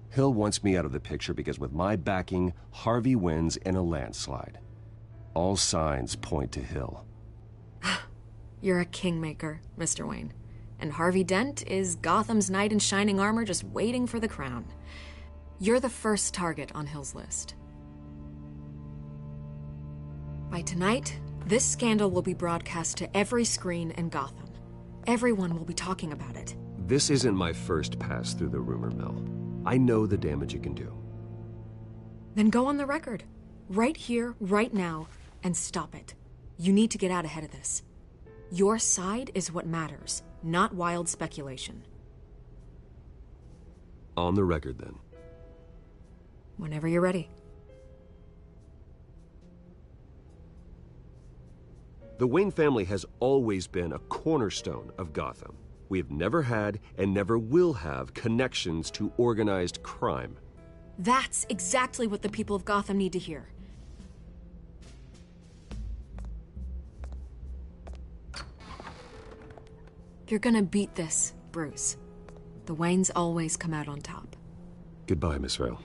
Hill wants me out of the picture because with my backing, Harvey wins in a landslide. All signs point to Hill. You're a kingmaker, Mr. Wayne. And Harvey Dent is Gotham's knight in shining armor just waiting for the crown. You're the first target on Hill's list. By tonight, this scandal will be broadcast to every screen in Gotham. Everyone will be talking about it. This isn't my first pass through the rumor mill. I know the damage it can do. Then go on the record. Right here, right now, and stop it. You need to get out ahead of this. Your side is what matters, not wild speculation. On the record, then. Whenever you're ready. The Wayne family has always been a cornerstone of Gotham. We have never had and never will have connections to organized crime. That's exactly what the people of Gotham need to hear. You're gonna beat this, Bruce. The Waynes always come out on top. Goodbye, Miss Vale.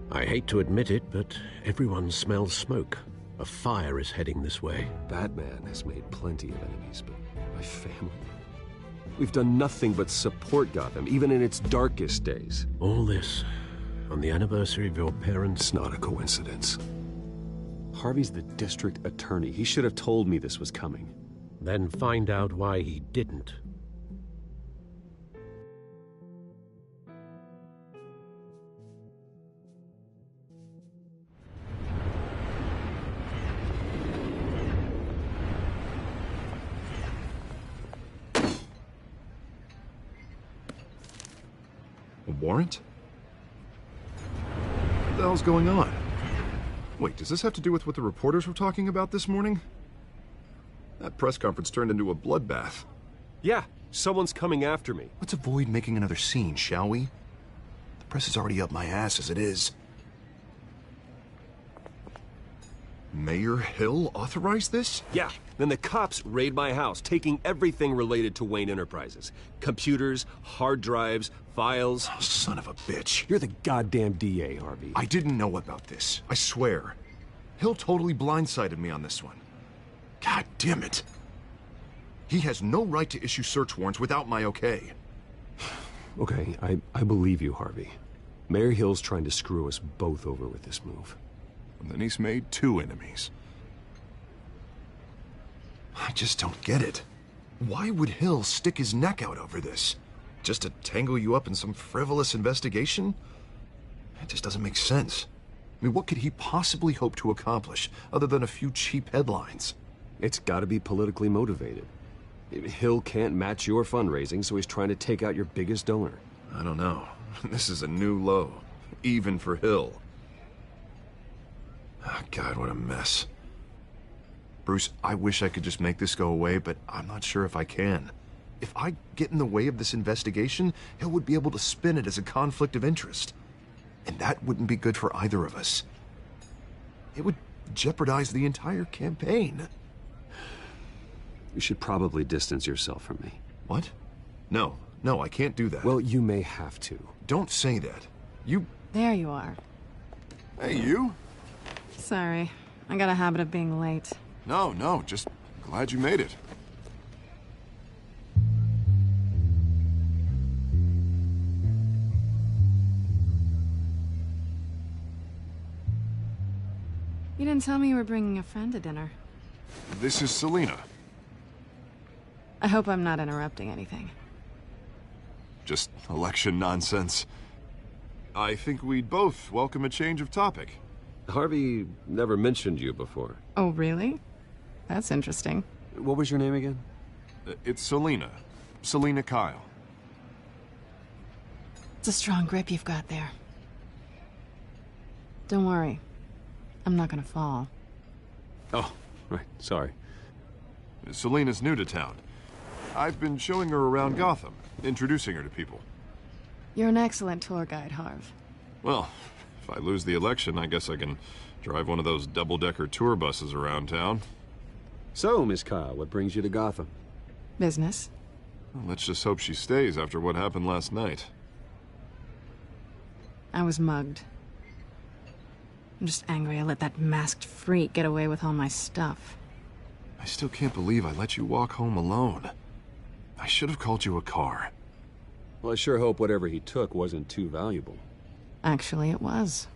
I hate to admit it, but everyone smells smoke. A fire is heading this way. Batman has made plenty of enemies, but my family... We've done nothing but support Gotham, even in its darkest days. All this On the anniversary of your parents? It's not a coincidence. Harvey's the district attorney. He should have told me this was coming. Then find out why he didn't. A warrant? What the hell's going on? Wait, does this have to do with what the reporters were talking about this morning? That press conference turned into a bloodbath. Yeah, someone's coming after me. Let's avoid making another scene, shall we? The press is already up my ass as it is. Mayor Hill authorized this? Yeah, then the cops raid my house, taking everything related to Wayne Enterprises. Computers, hard drives, files. Oh, son of a bitch. You're the goddamn DA, Harvey. I didn't know about this. I swear. Hill totally blindsided me on this one. God damn it. He has no right to issue search warrants without my okay. Okay, I believe you, Harvey. Mayor Hill's trying to screw us both over with this move. And then he's made 2 enemies. I just don't get it. Why would Hill stick his neck out over this? Just to tangle you up in some frivolous investigation? It just doesn't make sense. I mean, what could he possibly hope to accomplish other than a few cheap headlines? It's gotta be politically motivated. Hill can't match your fundraising, so he's trying to take out your biggest donor. I don't know. This is a new low. Even for Hill. Oh, God, what a mess. Bruce, I wish I could just make this go away, but I'm not sure if I can. If I get in the way of this investigation, Hill would be able to spin it as a conflict of interest. And that wouldn't be good for either of us. It would jeopardize the entire campaign. You should probably distance yourself from me. What? No, I can't do that. Well, you may have to. Don't say that. You... There you are. Hey, you? Sorry. I got a habit of being late. No, just glad you made it. You didn't tell me you were bringing a friend to dinner. This is Selina. I hope I'm not interrupting anything. Just election nonsense. I think we'd both welcome a change of topic. Harvey never mentioned you before. Oh, really? That's interesting. What was your name again? It's Selina. Selina Kyle. It's a strong grip you've got there. Don't worry. I'm not gonna fall. Oh, right. Sorry. Selina's new to town. I've been showing her around Gotham, introducing her to people. You're an excellent tour guide, Harv. Well, if I lose the election, I guess I can drive one of those double-decker tour buses around town. So, Miss Kyle, what brings you to Gotham? Business. Well, let's just hope she stays after what happened last night. I was mugged. I'm just angry I let that masked freak get away with all my stuff. I still can't believe I let you walk home alone. I should have called you a car. Well, I sure hope whatever he took wasn't too valuable. Actually, it was.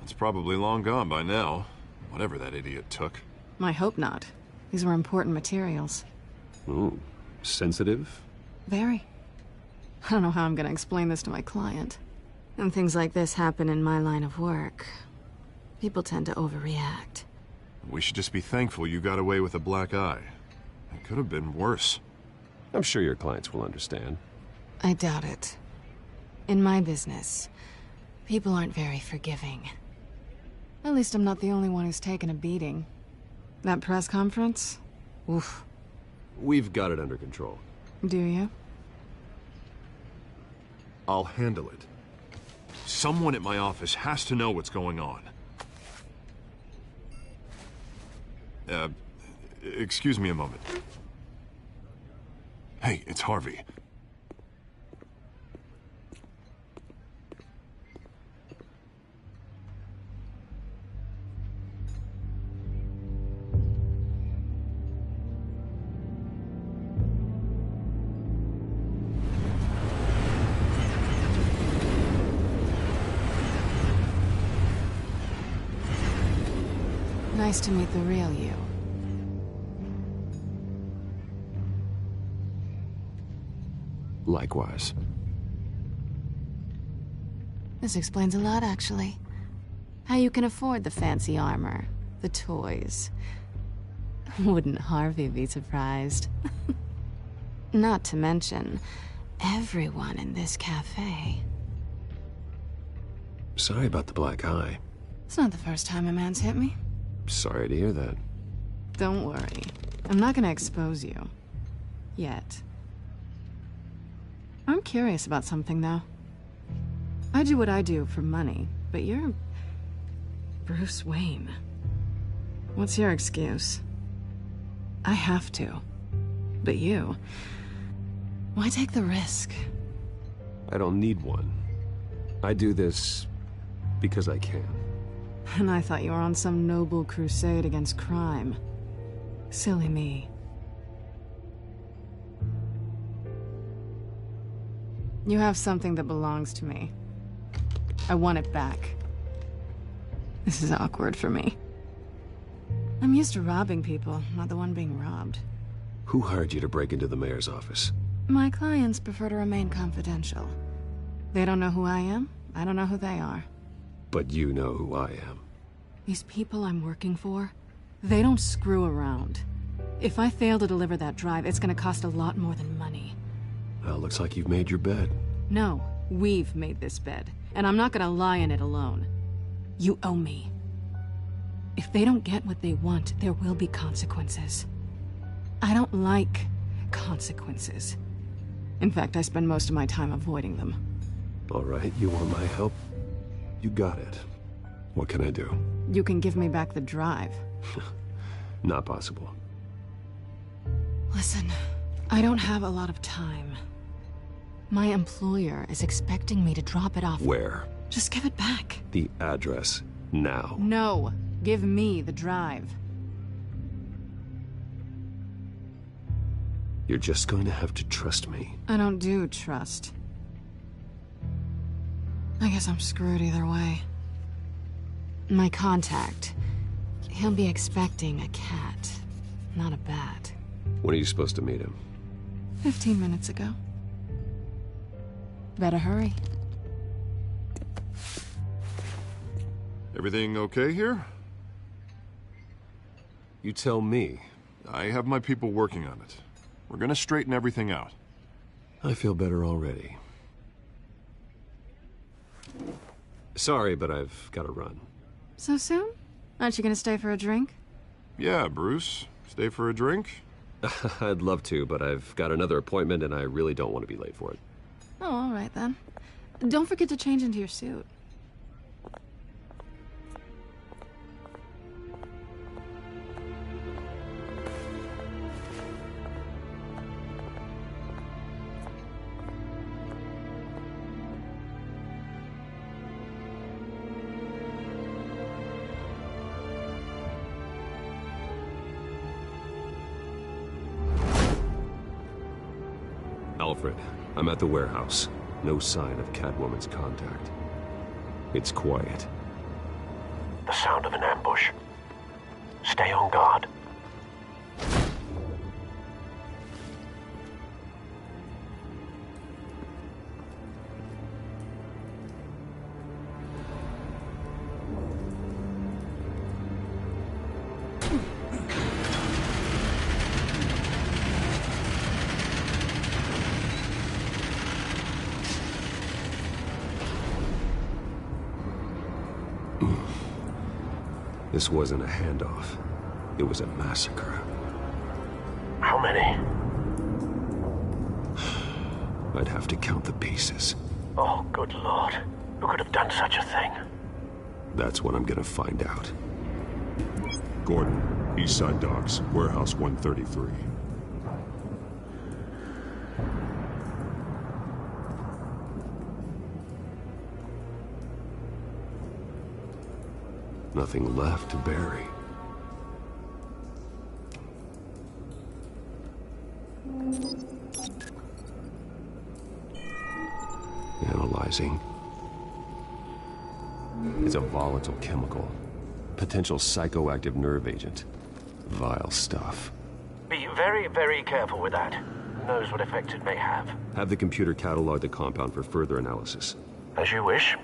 It's probably long gone by now, whatever that idiot took. I hope not. These were important materials. Ooh, sensitive? Very. I don't know how I'm gonna explain this to my client. And things like this happen in my line of work. People tend to overreact. We should just be thankful you got away with a black eye. It could have been worse. I'm sure your clients will understand. I doubt it. In my business, people aren't very forgiving. At least I'm not the only one who's taken a beating. That press conference? Oof. We've got it under control. Do you? I'll handle it. Someone at my office has to know what's going on. Excuse me a moment. Hey, it's Harvey. Nice to meet the real you. Likewise. This explains a lot, actually. How you can afford the fancy armor, the toys. Wouldn't Harvey be surprised? Not to mention, everyone in this cafe. Sorry about the black eye. It's not the first time a man's hit me. Sorry to hear that. Don't worry. I'm not gonna expose you. Yet. I'm curious about something, though. I do what I do for money, but you're... Bruce Wayne. What's your excuse? I have to. But you... Why take the risk? I don't need one. I do this because I can. And I thought you were on some noble crusade against crime. Silly me. You have something that belongs to me. I want it back. This is awkward for me. I'm used to robbing people, not the one being robbed. Who hired you to break into the mayor's office? My clients prefer to remain confidential. They don't know who I am, I don't know who they are. But you know who I am. These people I'm working for, they don't screw around. If I fail to deliver that drive, it's gonna cost a lot more than money. Well, looks like you've made your bed. No, we've made this bed, and I'm not gonna lie in it alone. You owe me. If they don't get what they want, there will be consequences. I don't like consequences. In fact, I spend most of my time avoiding them. All right, you want my help? You got it. What can I do? You can give me back the drive. Not possible. Listen, I don't have a lot of time. My employer is expecting me to drop it off. Where? Just give it back. The address, now. No, give me the drive. You're just going to have to trust me. I don't do trust. I guess I'm screwed either way. My contact, he'll be expecting a cat, not a bat. When are you supposed to meet him? 15 minutes ago. Better hurry. Everything okay here? You tell me. I have my people working on it. We're gonna straighten everything out. I feel better already. Sorry, but I've got to run. So soon? Aren't you gonna stay for a drink? Yeah, Bruce. Stay for a drink? I'd love to, but I've got another appointment and I really don't want to be late for it. Oh, all right then. Don't forget to change into your suit. Alfred, I'm at the warehouse. No sign of Catwoman's contact. It's quiet. The sound of an ambush. Stay on guard. This wasn't a handoff. It was a massacre. How many? I'd have to count the pieces. Oh, good Lord. Who could have done such a thing? That's what I'm gonna find out. Gordon, Eastside Docks, Warehouse 133. Nothing left to bury. Analyzing. It's a volatile chemical. potential psychoactive nerve agent. Vile stuff. Be very, very careful with that. Who knows what effect it may have. Have the computer catalog the compound for further analysis. As you wish.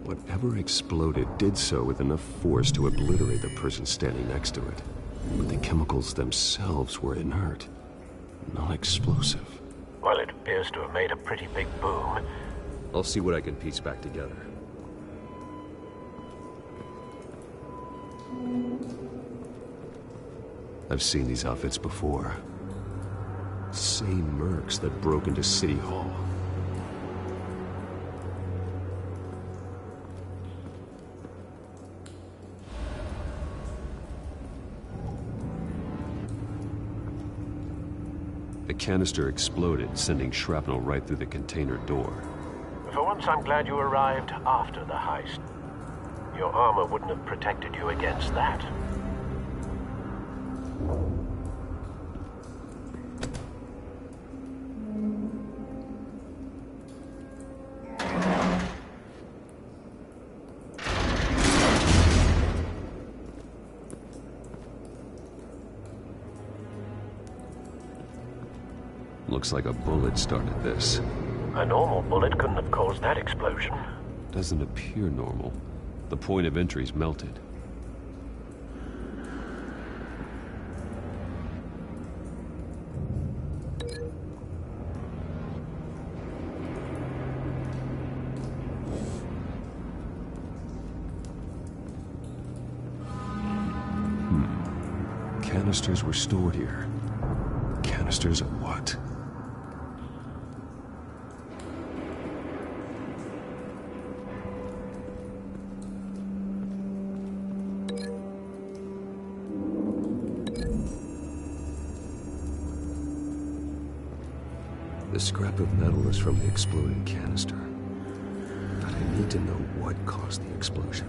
Whatever exploded did so with enough force to obliterate the person standing next to it. But the chemicals themselves were inert, non-explosive. Well, it appears to have made a pretty big boom. I'll see what I can piece back together. I've seen these outfits before. Same mercs that broke into City Hall. The canister exploded, sending shrapnel right through the container door. For once, I'm glad you arrived after the heist. Your armor wouldn't have protected you against that. Looks like a bullet started this. A normal bullet couldn't have caused that explosion. Doesn't appear normal. The point of entry's melted. Canisters were stored here. Canisters of what? The scrap of metal is from the exploded canister. But I need to know what caused the explosion.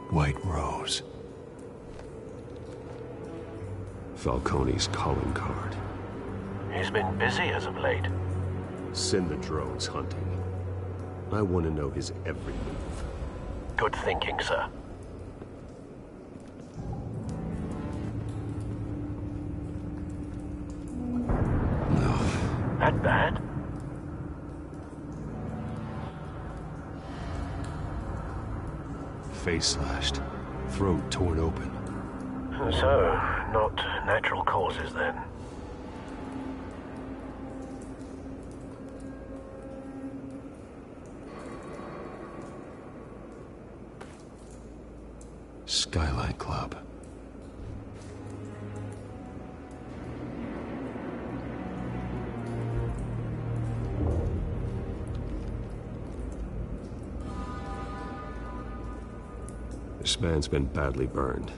White Rose. Falcone's calling card. He's been busy as of late. Send the drones hunting. I want to know his every move. Good thinking, sir. No. That bad? Face slashed. Throat torn open. So, not natural causes then. Skyline Club. This man's been badly burned,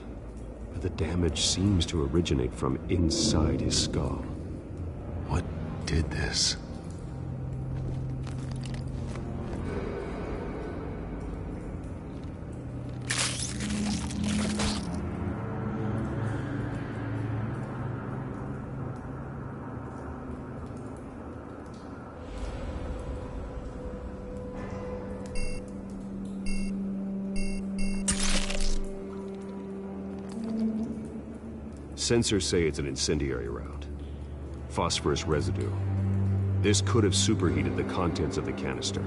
but the damage seems to originate from inside his skull. What did this? Sensors say it's an incendiary round. Phosphorus residue. This could have superheated the contents of the canister,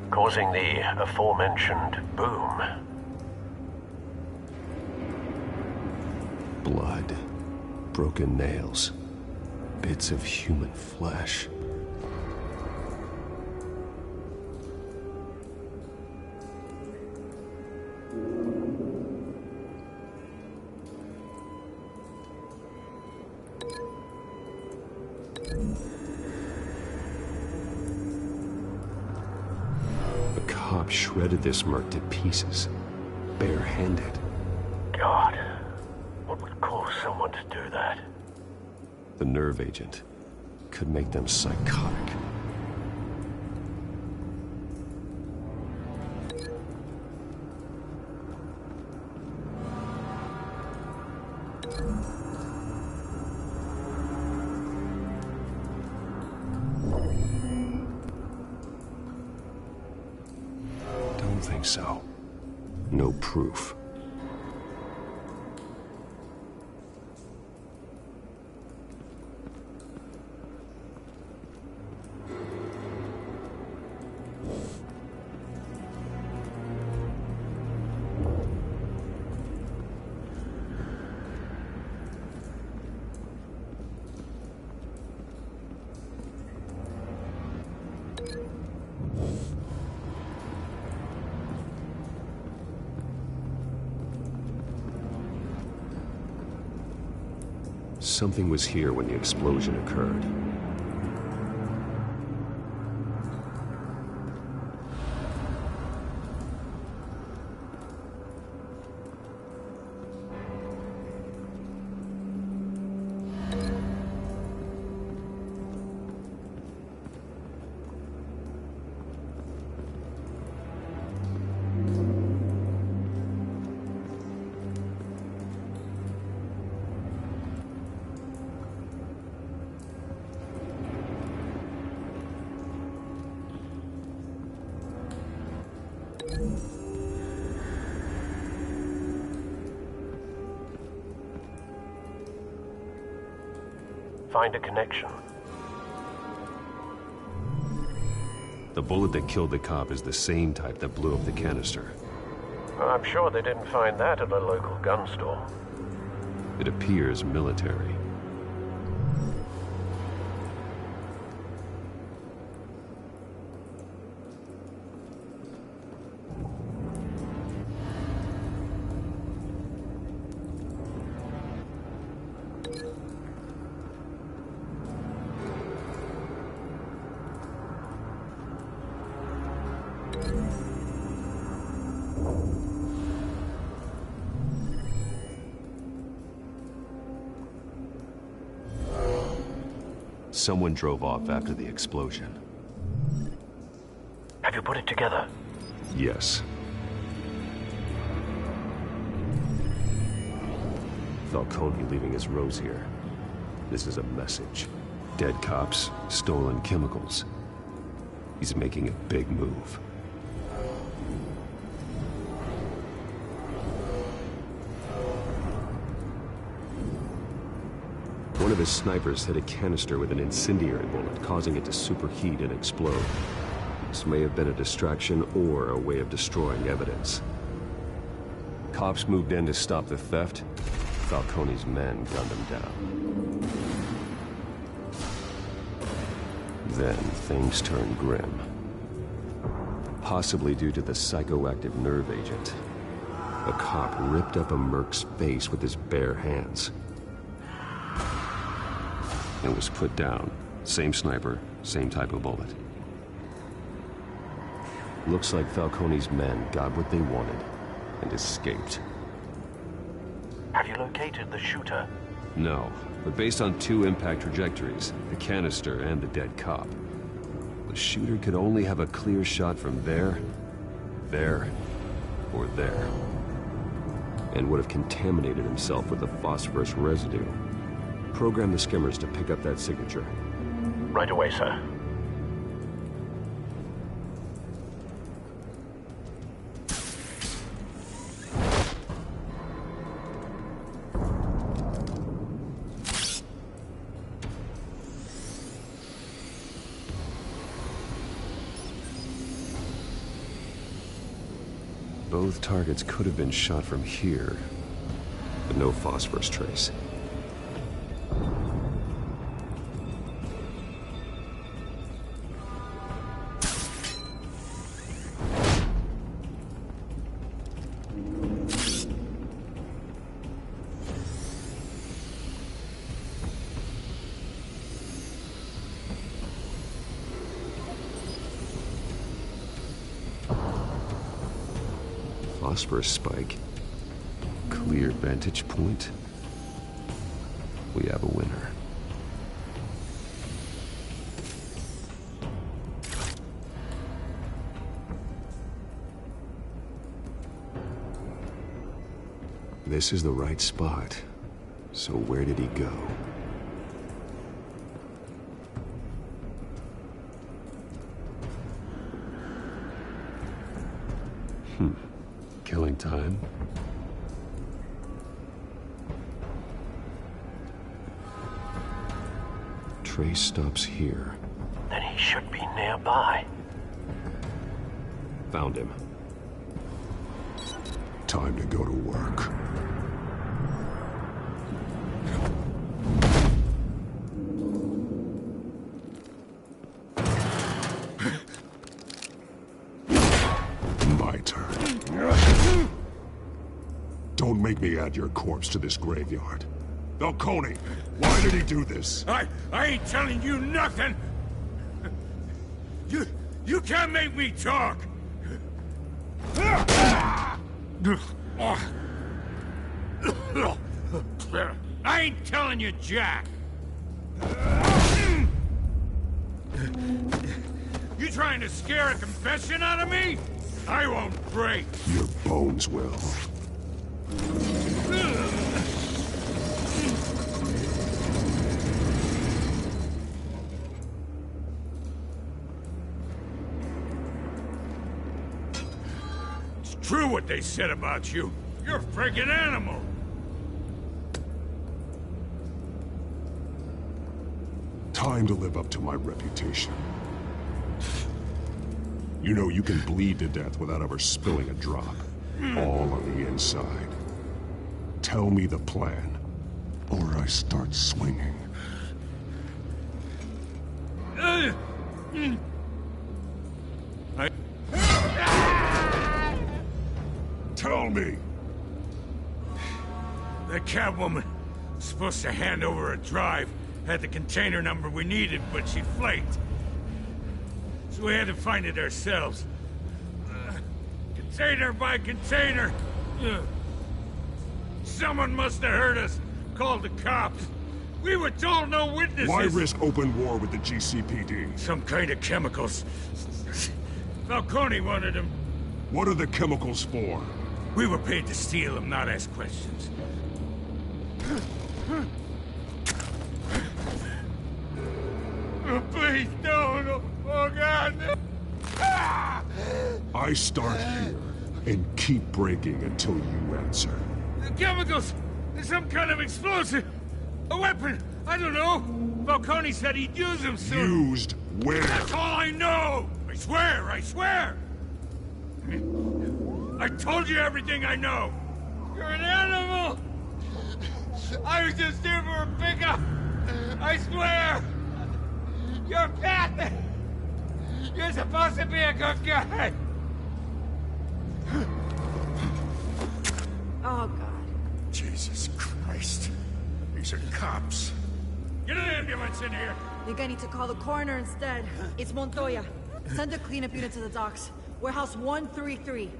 causing the aforementioned boom. Blood. Broken nails. Bits of human flesh. cop shredded this merc to pieces, barehanded. God, what would cause someone to do that? The nerve agent could make them psychotic. Don't think so. No proof. Something was here when the explosion occurred. Find a connection. The bullet that killed the cop is the same type that blew up the canister. I'm sure they didn't find that at a local gun store. It appears military. Someone drove off after the explosion. Have you put it together? Yes. Falcone leaving his rose here. This is a message. Dead cops, stolen chemicals. He's making a big move. One of his snipers hit a canister with an incendiary bullet, causing it to superheat and explode. This may have been a distraction or a way of destroying evidence. Cops moved in to stop the theft. Falcone's men gunned him down. Then things turned grim. Possibly due to the psychoactive nerve agent. A cop ripped up a merc's face with his bare hands. And was put down. Same sniper, same type of bullet. Looks like Falcone's men got what they wanted and escaped. Have you located the shooter? No, but based on two impact trajectories, the canister and the dead cop, the shooter could only have a clear shot from there, or there. And would have contaminated himself with the phosphorus residue. Program the skimmers to pick up that signature. Right away, sir. Both targets could have been shot from here, but no phosphorus trace. phosphorus spike. Clear vantage point. We have a winner. This is the right spot. So where did he go? Killing time. Trace stops here. Then he should be nearby. Found him. Time to go to work. My turn. Don't make me add your corpse to this graveyard. Falcone, why did he do this? I ain't telling you nothing! You can't make me talk! I ain't telling you, Jack! You trying to scare a confession out of me? I won't break! Your bones will. It's true what they said about you. You're a freaking animal! Time to live up to my reputation. You know you can bleed to death without ever spilling a drop. All on the inside. Tell me the plan, or I start swinging. Tell me! The Catwoman was supposed to hand over a drive, had the container number we needed, but she flaked. So we had to find it ourselves. Container by container. Someone must have heard us, called the cops. We were told no witnesses. Why risk open war with the GCPD? Some kind of chemicals. Falcone wanted them. What are the chemicals for? We were paid to steal them, not ask questions. Oh, please, no. Oh, God, no. I start here and keep breaking until you answer. The chemicals! Some kind of explosive! A weapon! I don't know! Falcone said he'd use them soon! Used where? That's all I know! I swear! I told you everything I know! You're an animal! I was just here for a pickup! I swear! You're bad! You're supposed to be a good guy! Oh, God. Jesus Christ. These are cops. Get an ambulance in here! Think I need to call the coroner instead. It's Montoya. Send a cleanup unit to the docks. Warehouse 133.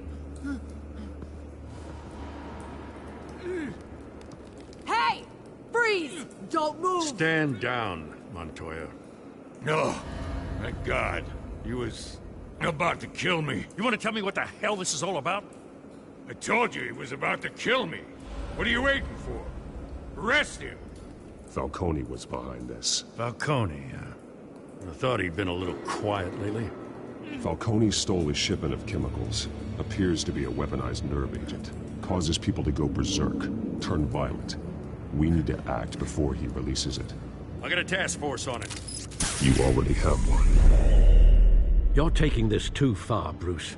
Hey! Freeze! Don't move! Stand down, Montoya. No. Thank God. He was about to kill me. You want to tell me what the hell this is all about? I told you he was about to kill me. What are you waiting for? Arrest him. Falcone was behind this. Falcone, I thought he'd been a little quiet lately. Falcone stole a shipment of chemicals. Appears to be a weaponized nerve agent. Causes people to go berserk, turn violent. We need to act before he releases it. I got a task force on it. You already have one. You're taking this too far, Bruce.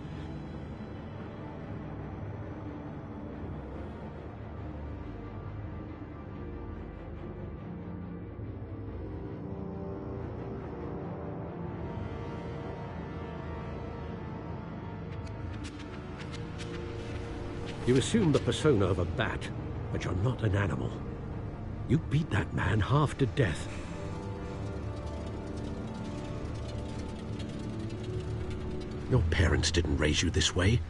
You assume the persona of a bat, but you're not an animal. You beat that man half to death. Your parents didn't raise you this way.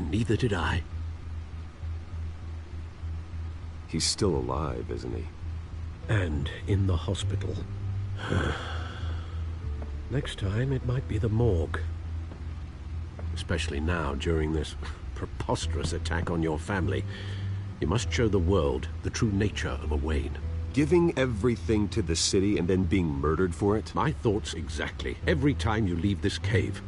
and neither did I. He's still alive, isn't he? And in the hospital. Next time, it might be the morgue. Especially now, during this preposterous attack on your family. You must show the world the true nature of a Wayne. Giving everything to the city and then being murdered for it? My thoughts exactly. Every time you leave this cave.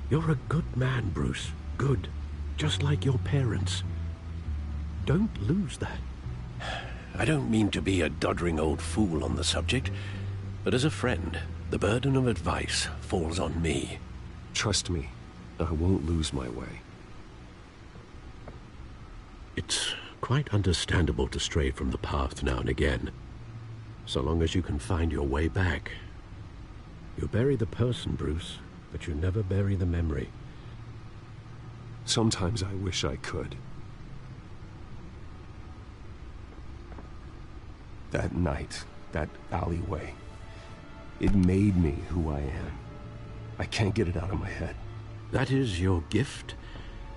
You're a good man, Bruce. Good. Just like your parents. Don't lose that. I don't mean to be a doddering old fool on the subject, but as a friend, the burden of advice falls on me. Trust me, I won't lose my way. It's quite understandable to stray from the path now and again. So long as you can find your way back. You bury the person, Bruce, but you never bury the memory. Sometimes I wish I could. That night, that alleyway, it made me who I am. I can't get it out of my head. That is your gift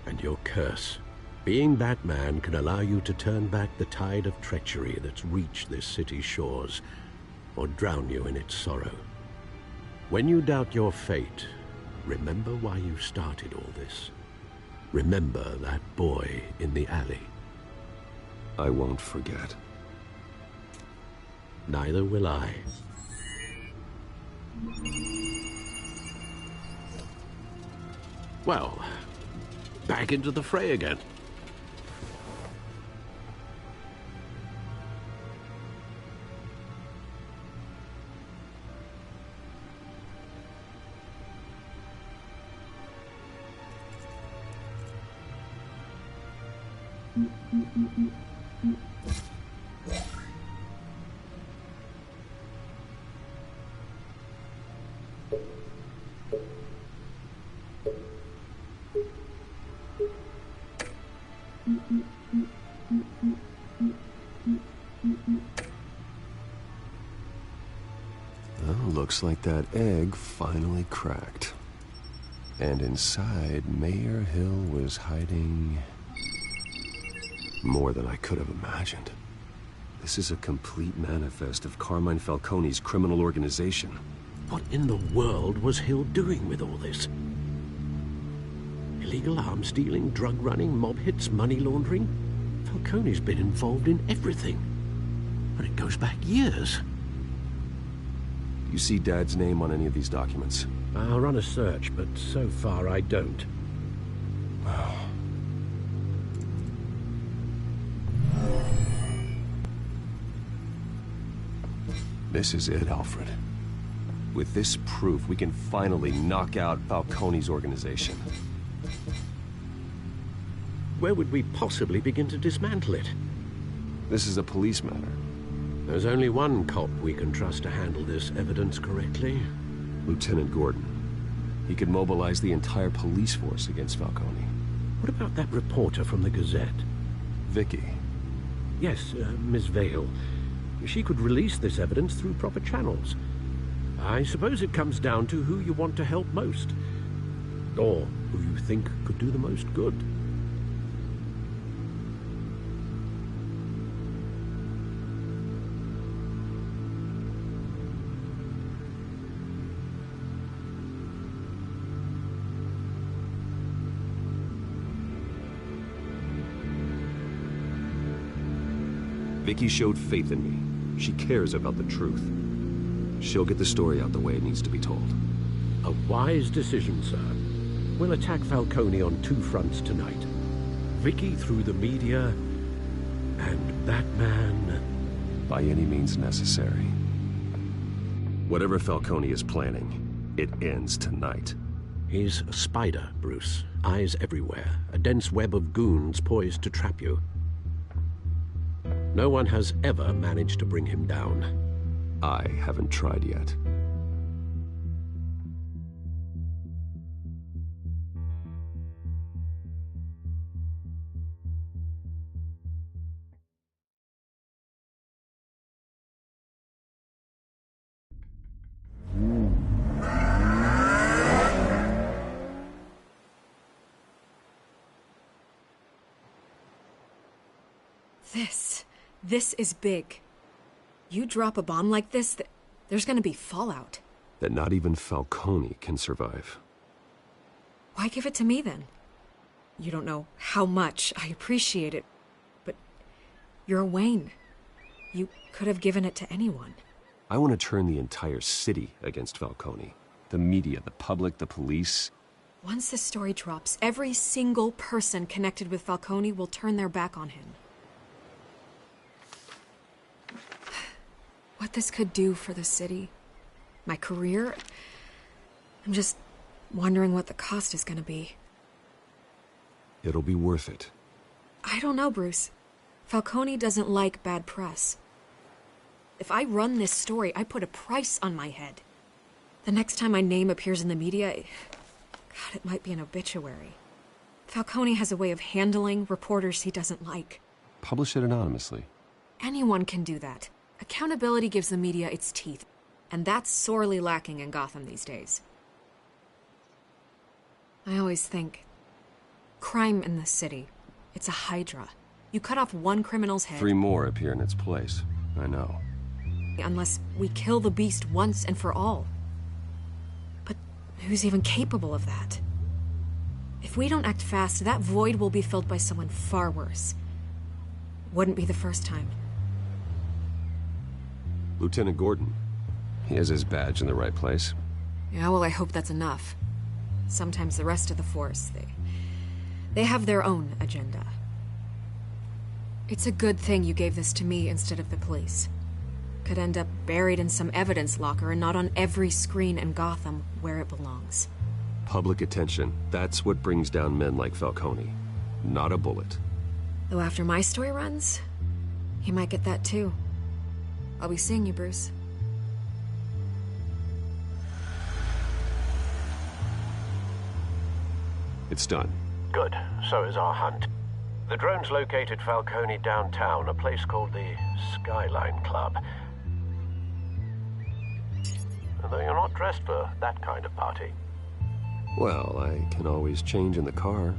and your curse. Being Batman can allow you to turn back the tide of treachery that's reached this city's shores, or drown you in its sorrow. When you doubt your fate, remember why you started all this. Remember that boy in the alley. I won't forget. Neither will I. Well, back into the fray again. Well, looks like that egg finally cracked. And inside, Mayor Hill was hiding more than I could have imagined. This is a complete manifest of Carmine Falcone's criminal organization. What in the world was Hill doing with all this? Illegal arms dealing, drug running, mob hits, money laundering? Falcone's been involved in everything. But it goes back years. You see Dad's name on any of these documents? I'll run a search, but so far I don't. This is it, Alfred. With this proof, we can finally knock out Falcone's organization. Where would we possibly begin to dismantle it? This is a police matter. There's only one cop we can trust to handle this evidence correctly. Lieutenant Gordon. He could mobilize the entire police force against Falcone. What about that reporter from the Gazette? Vicky. Yes, Miss Vale. She could release this evidence through proper channels. I suppose it comes down to who you want to help most. Or who you think could do the most good. Vicky showed faith in me. She cares about the truth. She'll get the story out the way it needs to be told. A wise decision, sir. We'll attack Falcone on two fronts tonight. Vicky through the media, and Batman... by any means necessary. Whatever Falcone is planning, it ends tonight. He's a spider, Bruce. Eyes everywhere. A dense web of goons poised to trap you. No one has ever managed to bring him down. I haven't tried yet. This is big. You drop a bomb like this, there's gonna be fallout. That not even Falcone can survive. Why give it to me, then? You don't know how much I appreciate it, but you're Wayne. You could have given it to anyone. I want to turn the entire city against Falcone. The media, the public, the police. Once this story drops, every single person connected with Falcone will turn their back on him. What this could do for the city, my career, I'm just wondering what the cost is gonna be. It'll be worth it. I don't know, Bruce. Falcone doesn't like bad press. If I run this story, I put a price on my head. The next time my name appears in the media, God, it might be an obituary. Falcone has a way of handling reporters he doesn't like. Publish it anonymously. Anyone can do that. Accountability gives the media its teeth, and that's sorely lacking in Gotham these days. I always think, crime in the city, it's a hydra. You cut off one criminal's head... 3 more appear in its place. I know. Unless we kill the beast once and for all. But who's even capable of that? If we don't act fast, that void will be filled by someone far worse. Wouldn't be the first time. Lieutenant Gordon. He has his badge in the right place. Yeah, well, I hope that's enough. Sometimes the rest of the force, they have their own agenda. It's a good thing you gave this to me instead of the police. Could end up buried in some evidence locker and not on every screen in Gotham where it belongs. Public attention. That's what brings down men like Falcone. Not a bullet. Though after my story runs, he might get that too. I'll be seeing you, Bruce. It's done. Good. So is our hunt. The drones located Falcone downtown, a place called the Skyline Club. Although you're not dressed for that kind of party. Well, I can always change in the car.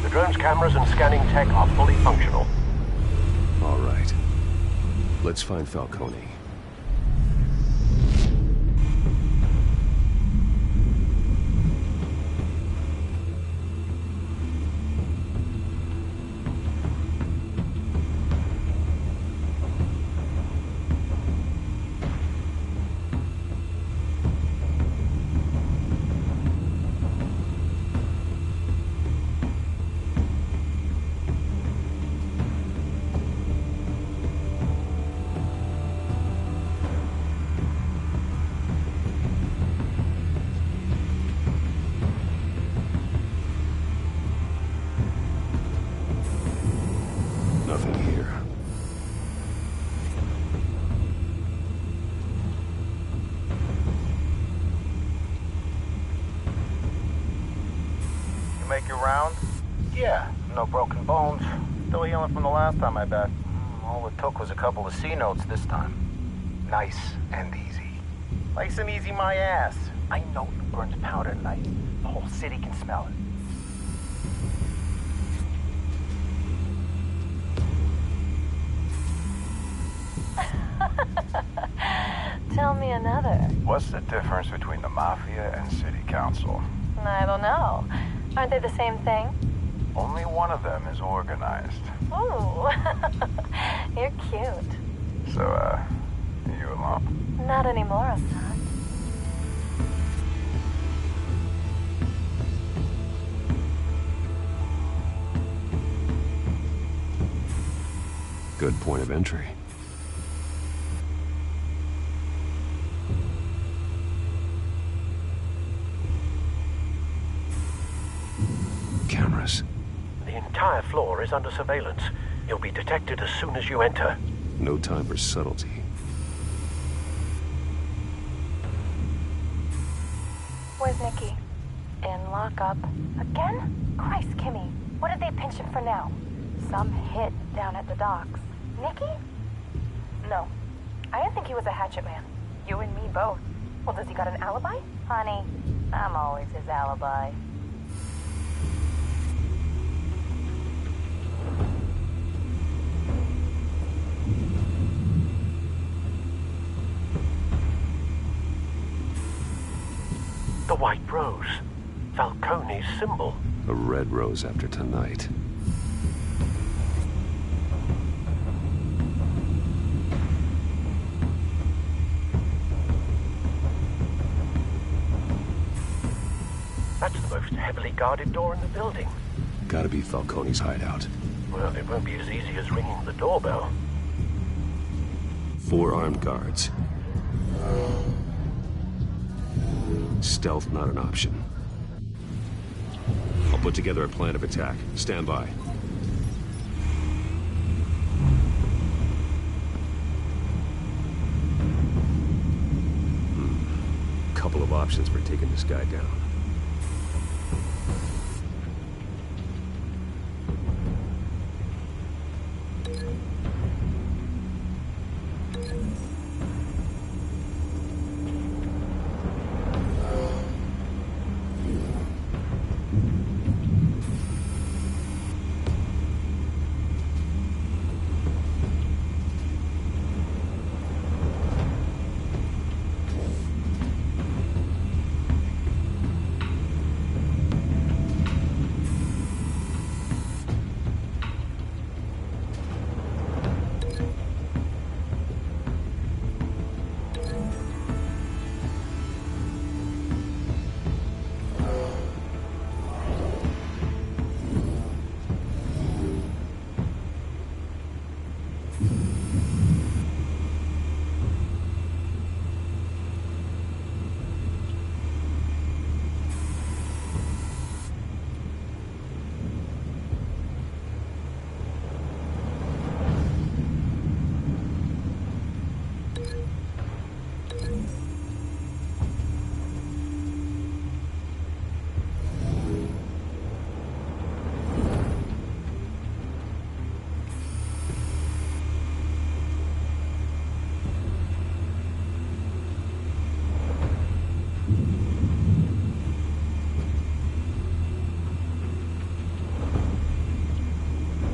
Drone's cameras and scanning tech are fully functional. All right. Let's find Falcone. Nothing here. You make your round? Yeah, no broken bones. Still healing from the last time, I bet. All it took was a couple of C notes this time. Nice and easy. Nice and easy my ass. I know you burned powder tonight. The whole city can smell it. Tell me another. What's the difference between the Mafia and City Council? I don't know. Aren't they the same thing? Only one of them is organized. Ooh. You're cute. So, you alone? Not anymore, Assad. Good point of entry. Cameras. The entire floor is under surveillance. You'll be detected as soon as you enter. No time for subtlety. Where's Nicky? In lockup. Again? Christ, Kimmy. What did they pinch him for now? Some hit down at the docks. Nicky? No. I didn't think he was a hatchet man. You and me both. Well, does he got an alibi? Honey, I'm always his alibi. The white rose. Falcone's symbol. A red rose after tonight. That's the most heavily guarded door in the building. Gotta be Falcone's hideout. Well, it won't be as easy as ringing the doorbell. 4 armed guards. Stealth not an option. I'll put together a plan of attack. Stand by. Couple of options for taking this guy down.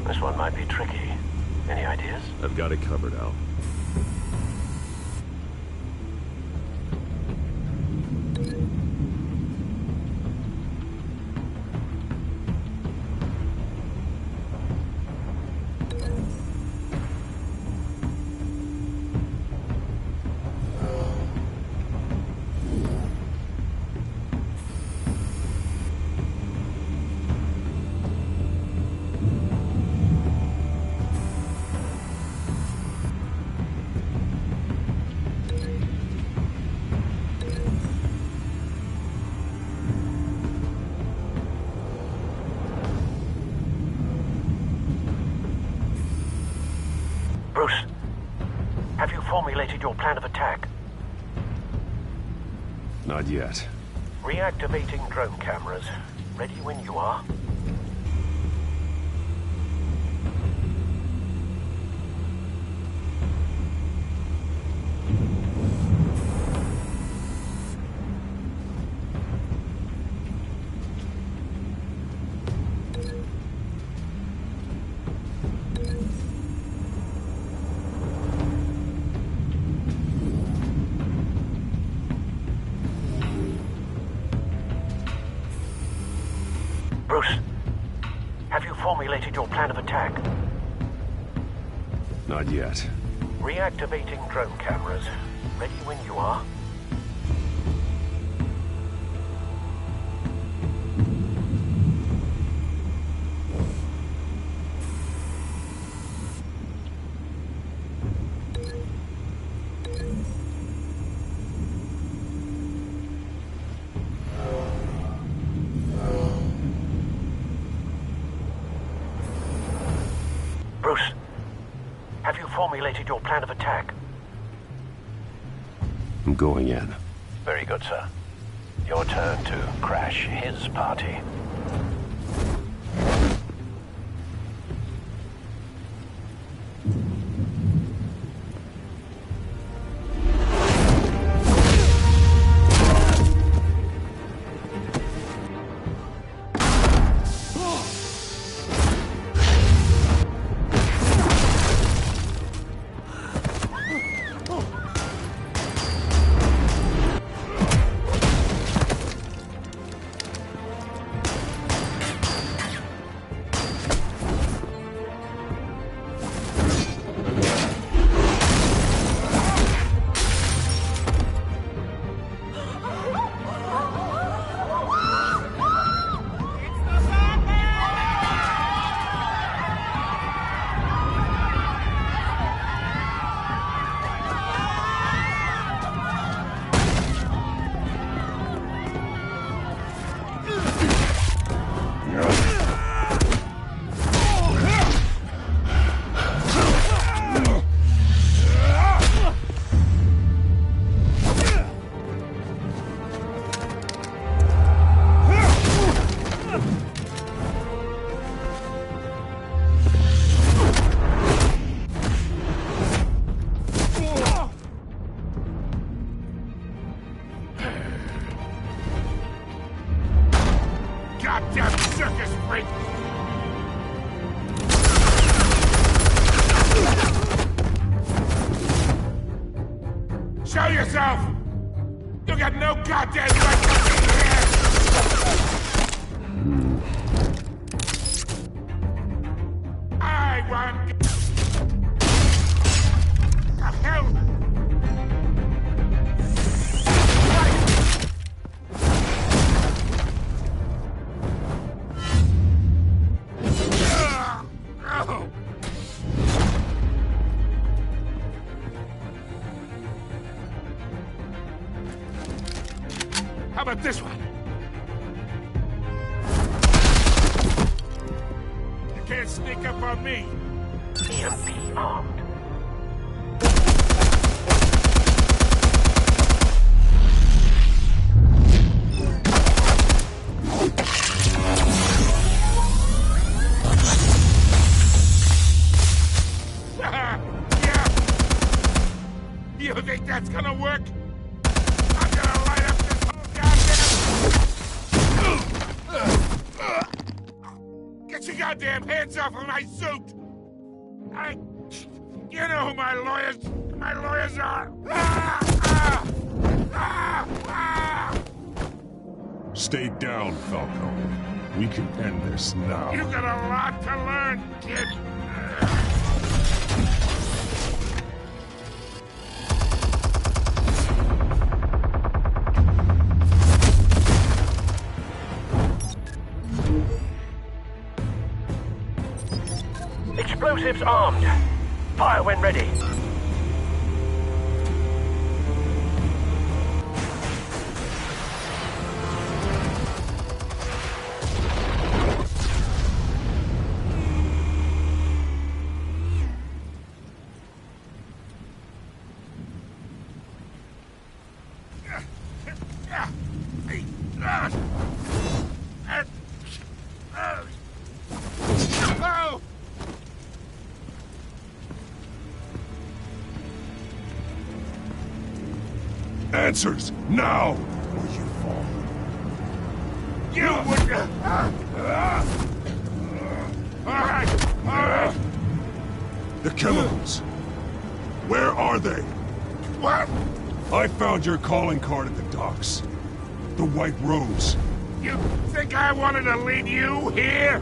This one might be tricky. Any ideas? I've got it covered, Al. Bruce, have you formulated your plan of attack? Not yet. Reactivating drone cameras. Ready when you are. Bruce, have you formulated your plan of attack? Not yet. Reactivating drone cameras. Ready when you are. formulated your plan of attack? I'm going in. Very good, sir. Your turn to crash his party. Goddamn circus freak! Show yourself! You got no goddamn right to be here! I want... The hell? How about this one? You can't sneak up on me. EMP armed. Yeah. You think that's gonna work? I'm gonna light up this whole goddamn... Get your goddamn hands off of my suit! You know who my lawyers are! Stay down, Falcone. We can end this now. You got a lot to learn, kid! Explosives armed. Fire when ready. Oh! Answers, now! Or you fall. You would... All right. The chemicals. Where are they? What? I found your calling card at the docks. The White Rose. You think I wanted to lead you here?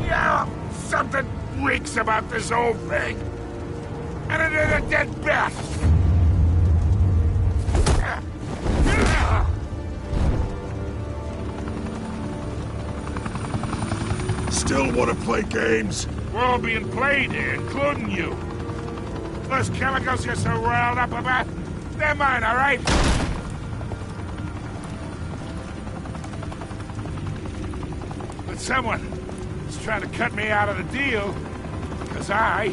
Yeah, something reeks about this whole thing. And it is a dead bat. Still want to play games? We're all being played here, including you. Those chemicals you're so riled up about, they're mine, all right? But someone is trying to cut me out of the deal, Because I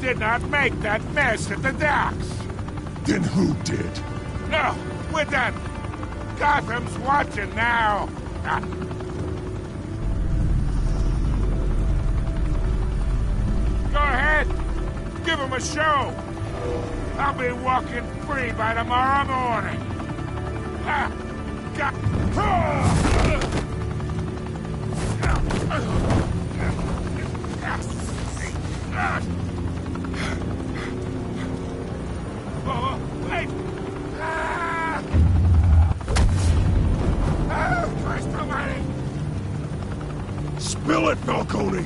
did not make that mess at the docks. Then who did? No, we're done. Gotham's watching now. Go ahead. Give him a show. I'll be walking free by tomorrow morning. Oh, wait! Christ almighty! Spill it, Falcone!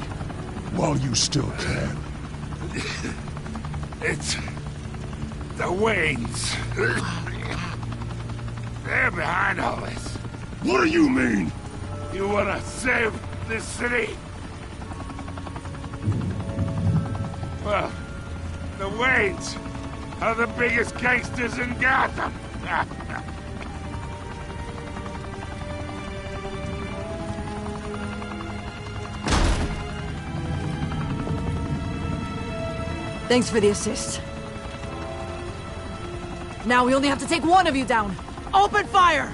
While you still can. It's the Waynes. They're behind all this. What do you mean? You wanna save this city? Well, the Waynes are the biggest gangsters in Gotham. Thanks for the assist. Now we only have to take one of you down. Open fire!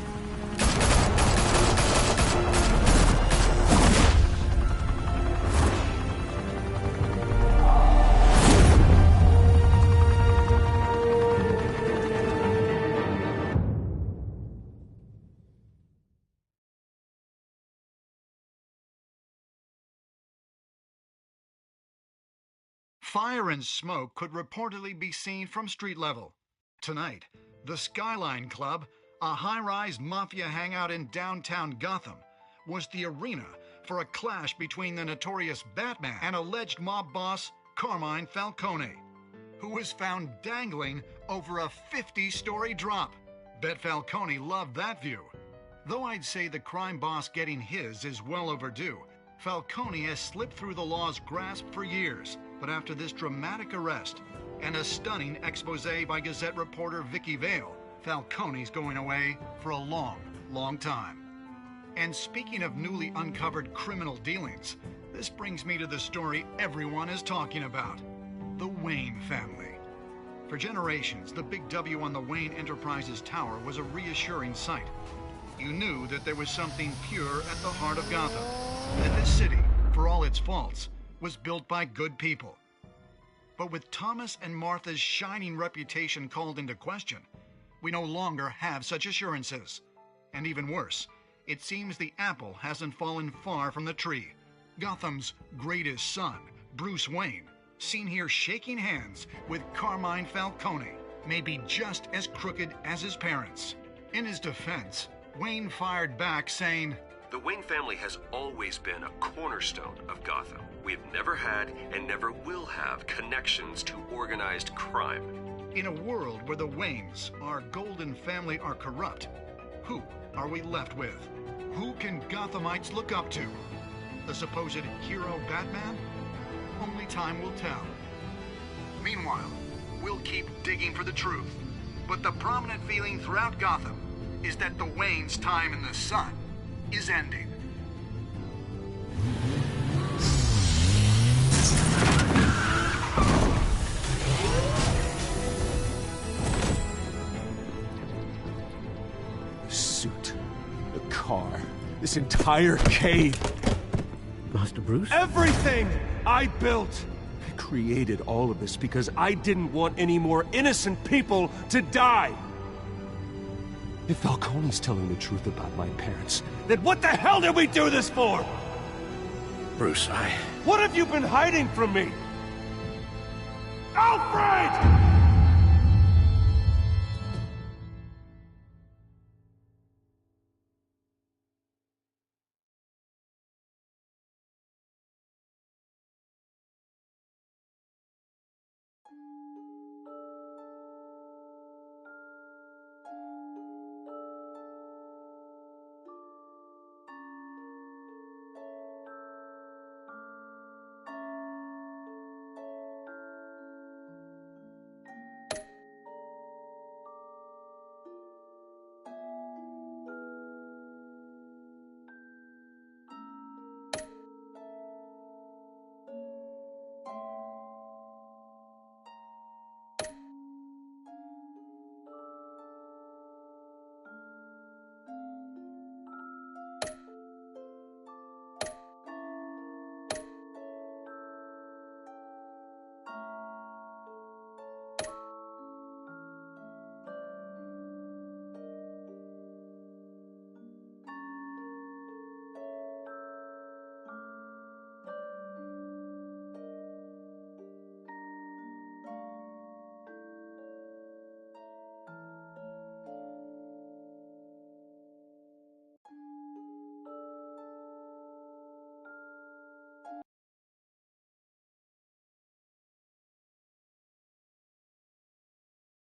Fire and smoke could reportedly be seen from street level. Tonight, the Skyline Club, a high-rise mafia hangout in downtown Gotham, was the arena for a clash between the notorious Batman and alleged mob boss Carmine Falcone, who was found dangling over a 50-story drop. Bet Falcone loved that view. Though I'd say the crime boss getting his is well overdue, Falcone has slipped through the law's grasp for years. But after this dramatic arrest and a stunning expose by Gazette reporter Vicky Vale, Falcone's going away for a long, long time. And speaking of newly uncovered criminal dealings, this brings me to the story everyone is talking about: the Wayne family. For generations, the big W on the Wayne Enterprises Tower was a reassuring sight. You knew that there was something pure at the heart of Gotham, that this city, for all its faults, was built by good people. But with Thomas and Martha's shining reputation called into question, we no longer have such assurances. And even worse, it seems the apple hasn't fallen far from the tree. Gotham's greatest son, Bruce Wayne, seen here shaking hands with Carmine Falcone, may be just as crooked as his parents. In his defense, Wayne fired back saying, "The Wayne family has always been a cornerstone of Gotham. We've never had and never will have connections to organized crime." In a world where the Waynes, our golden family, are corrupt, who are we left with? Who can Gothamites look up to? The supposed hero Batman? Only time will tell. Meanwhile, we'll keep digging for the truth. But the prominent feeling throughout Gotham is that the Waynes' time in the sun is ending. The suit, the car, this entire cave. Master Bruce? Everything I built! I created all of this because I didn't want any more innocent people to die! If Falcone's telling the truth about my parents, then what the hell did we do this for? Bruce, What have you been hiding from me? Alfred!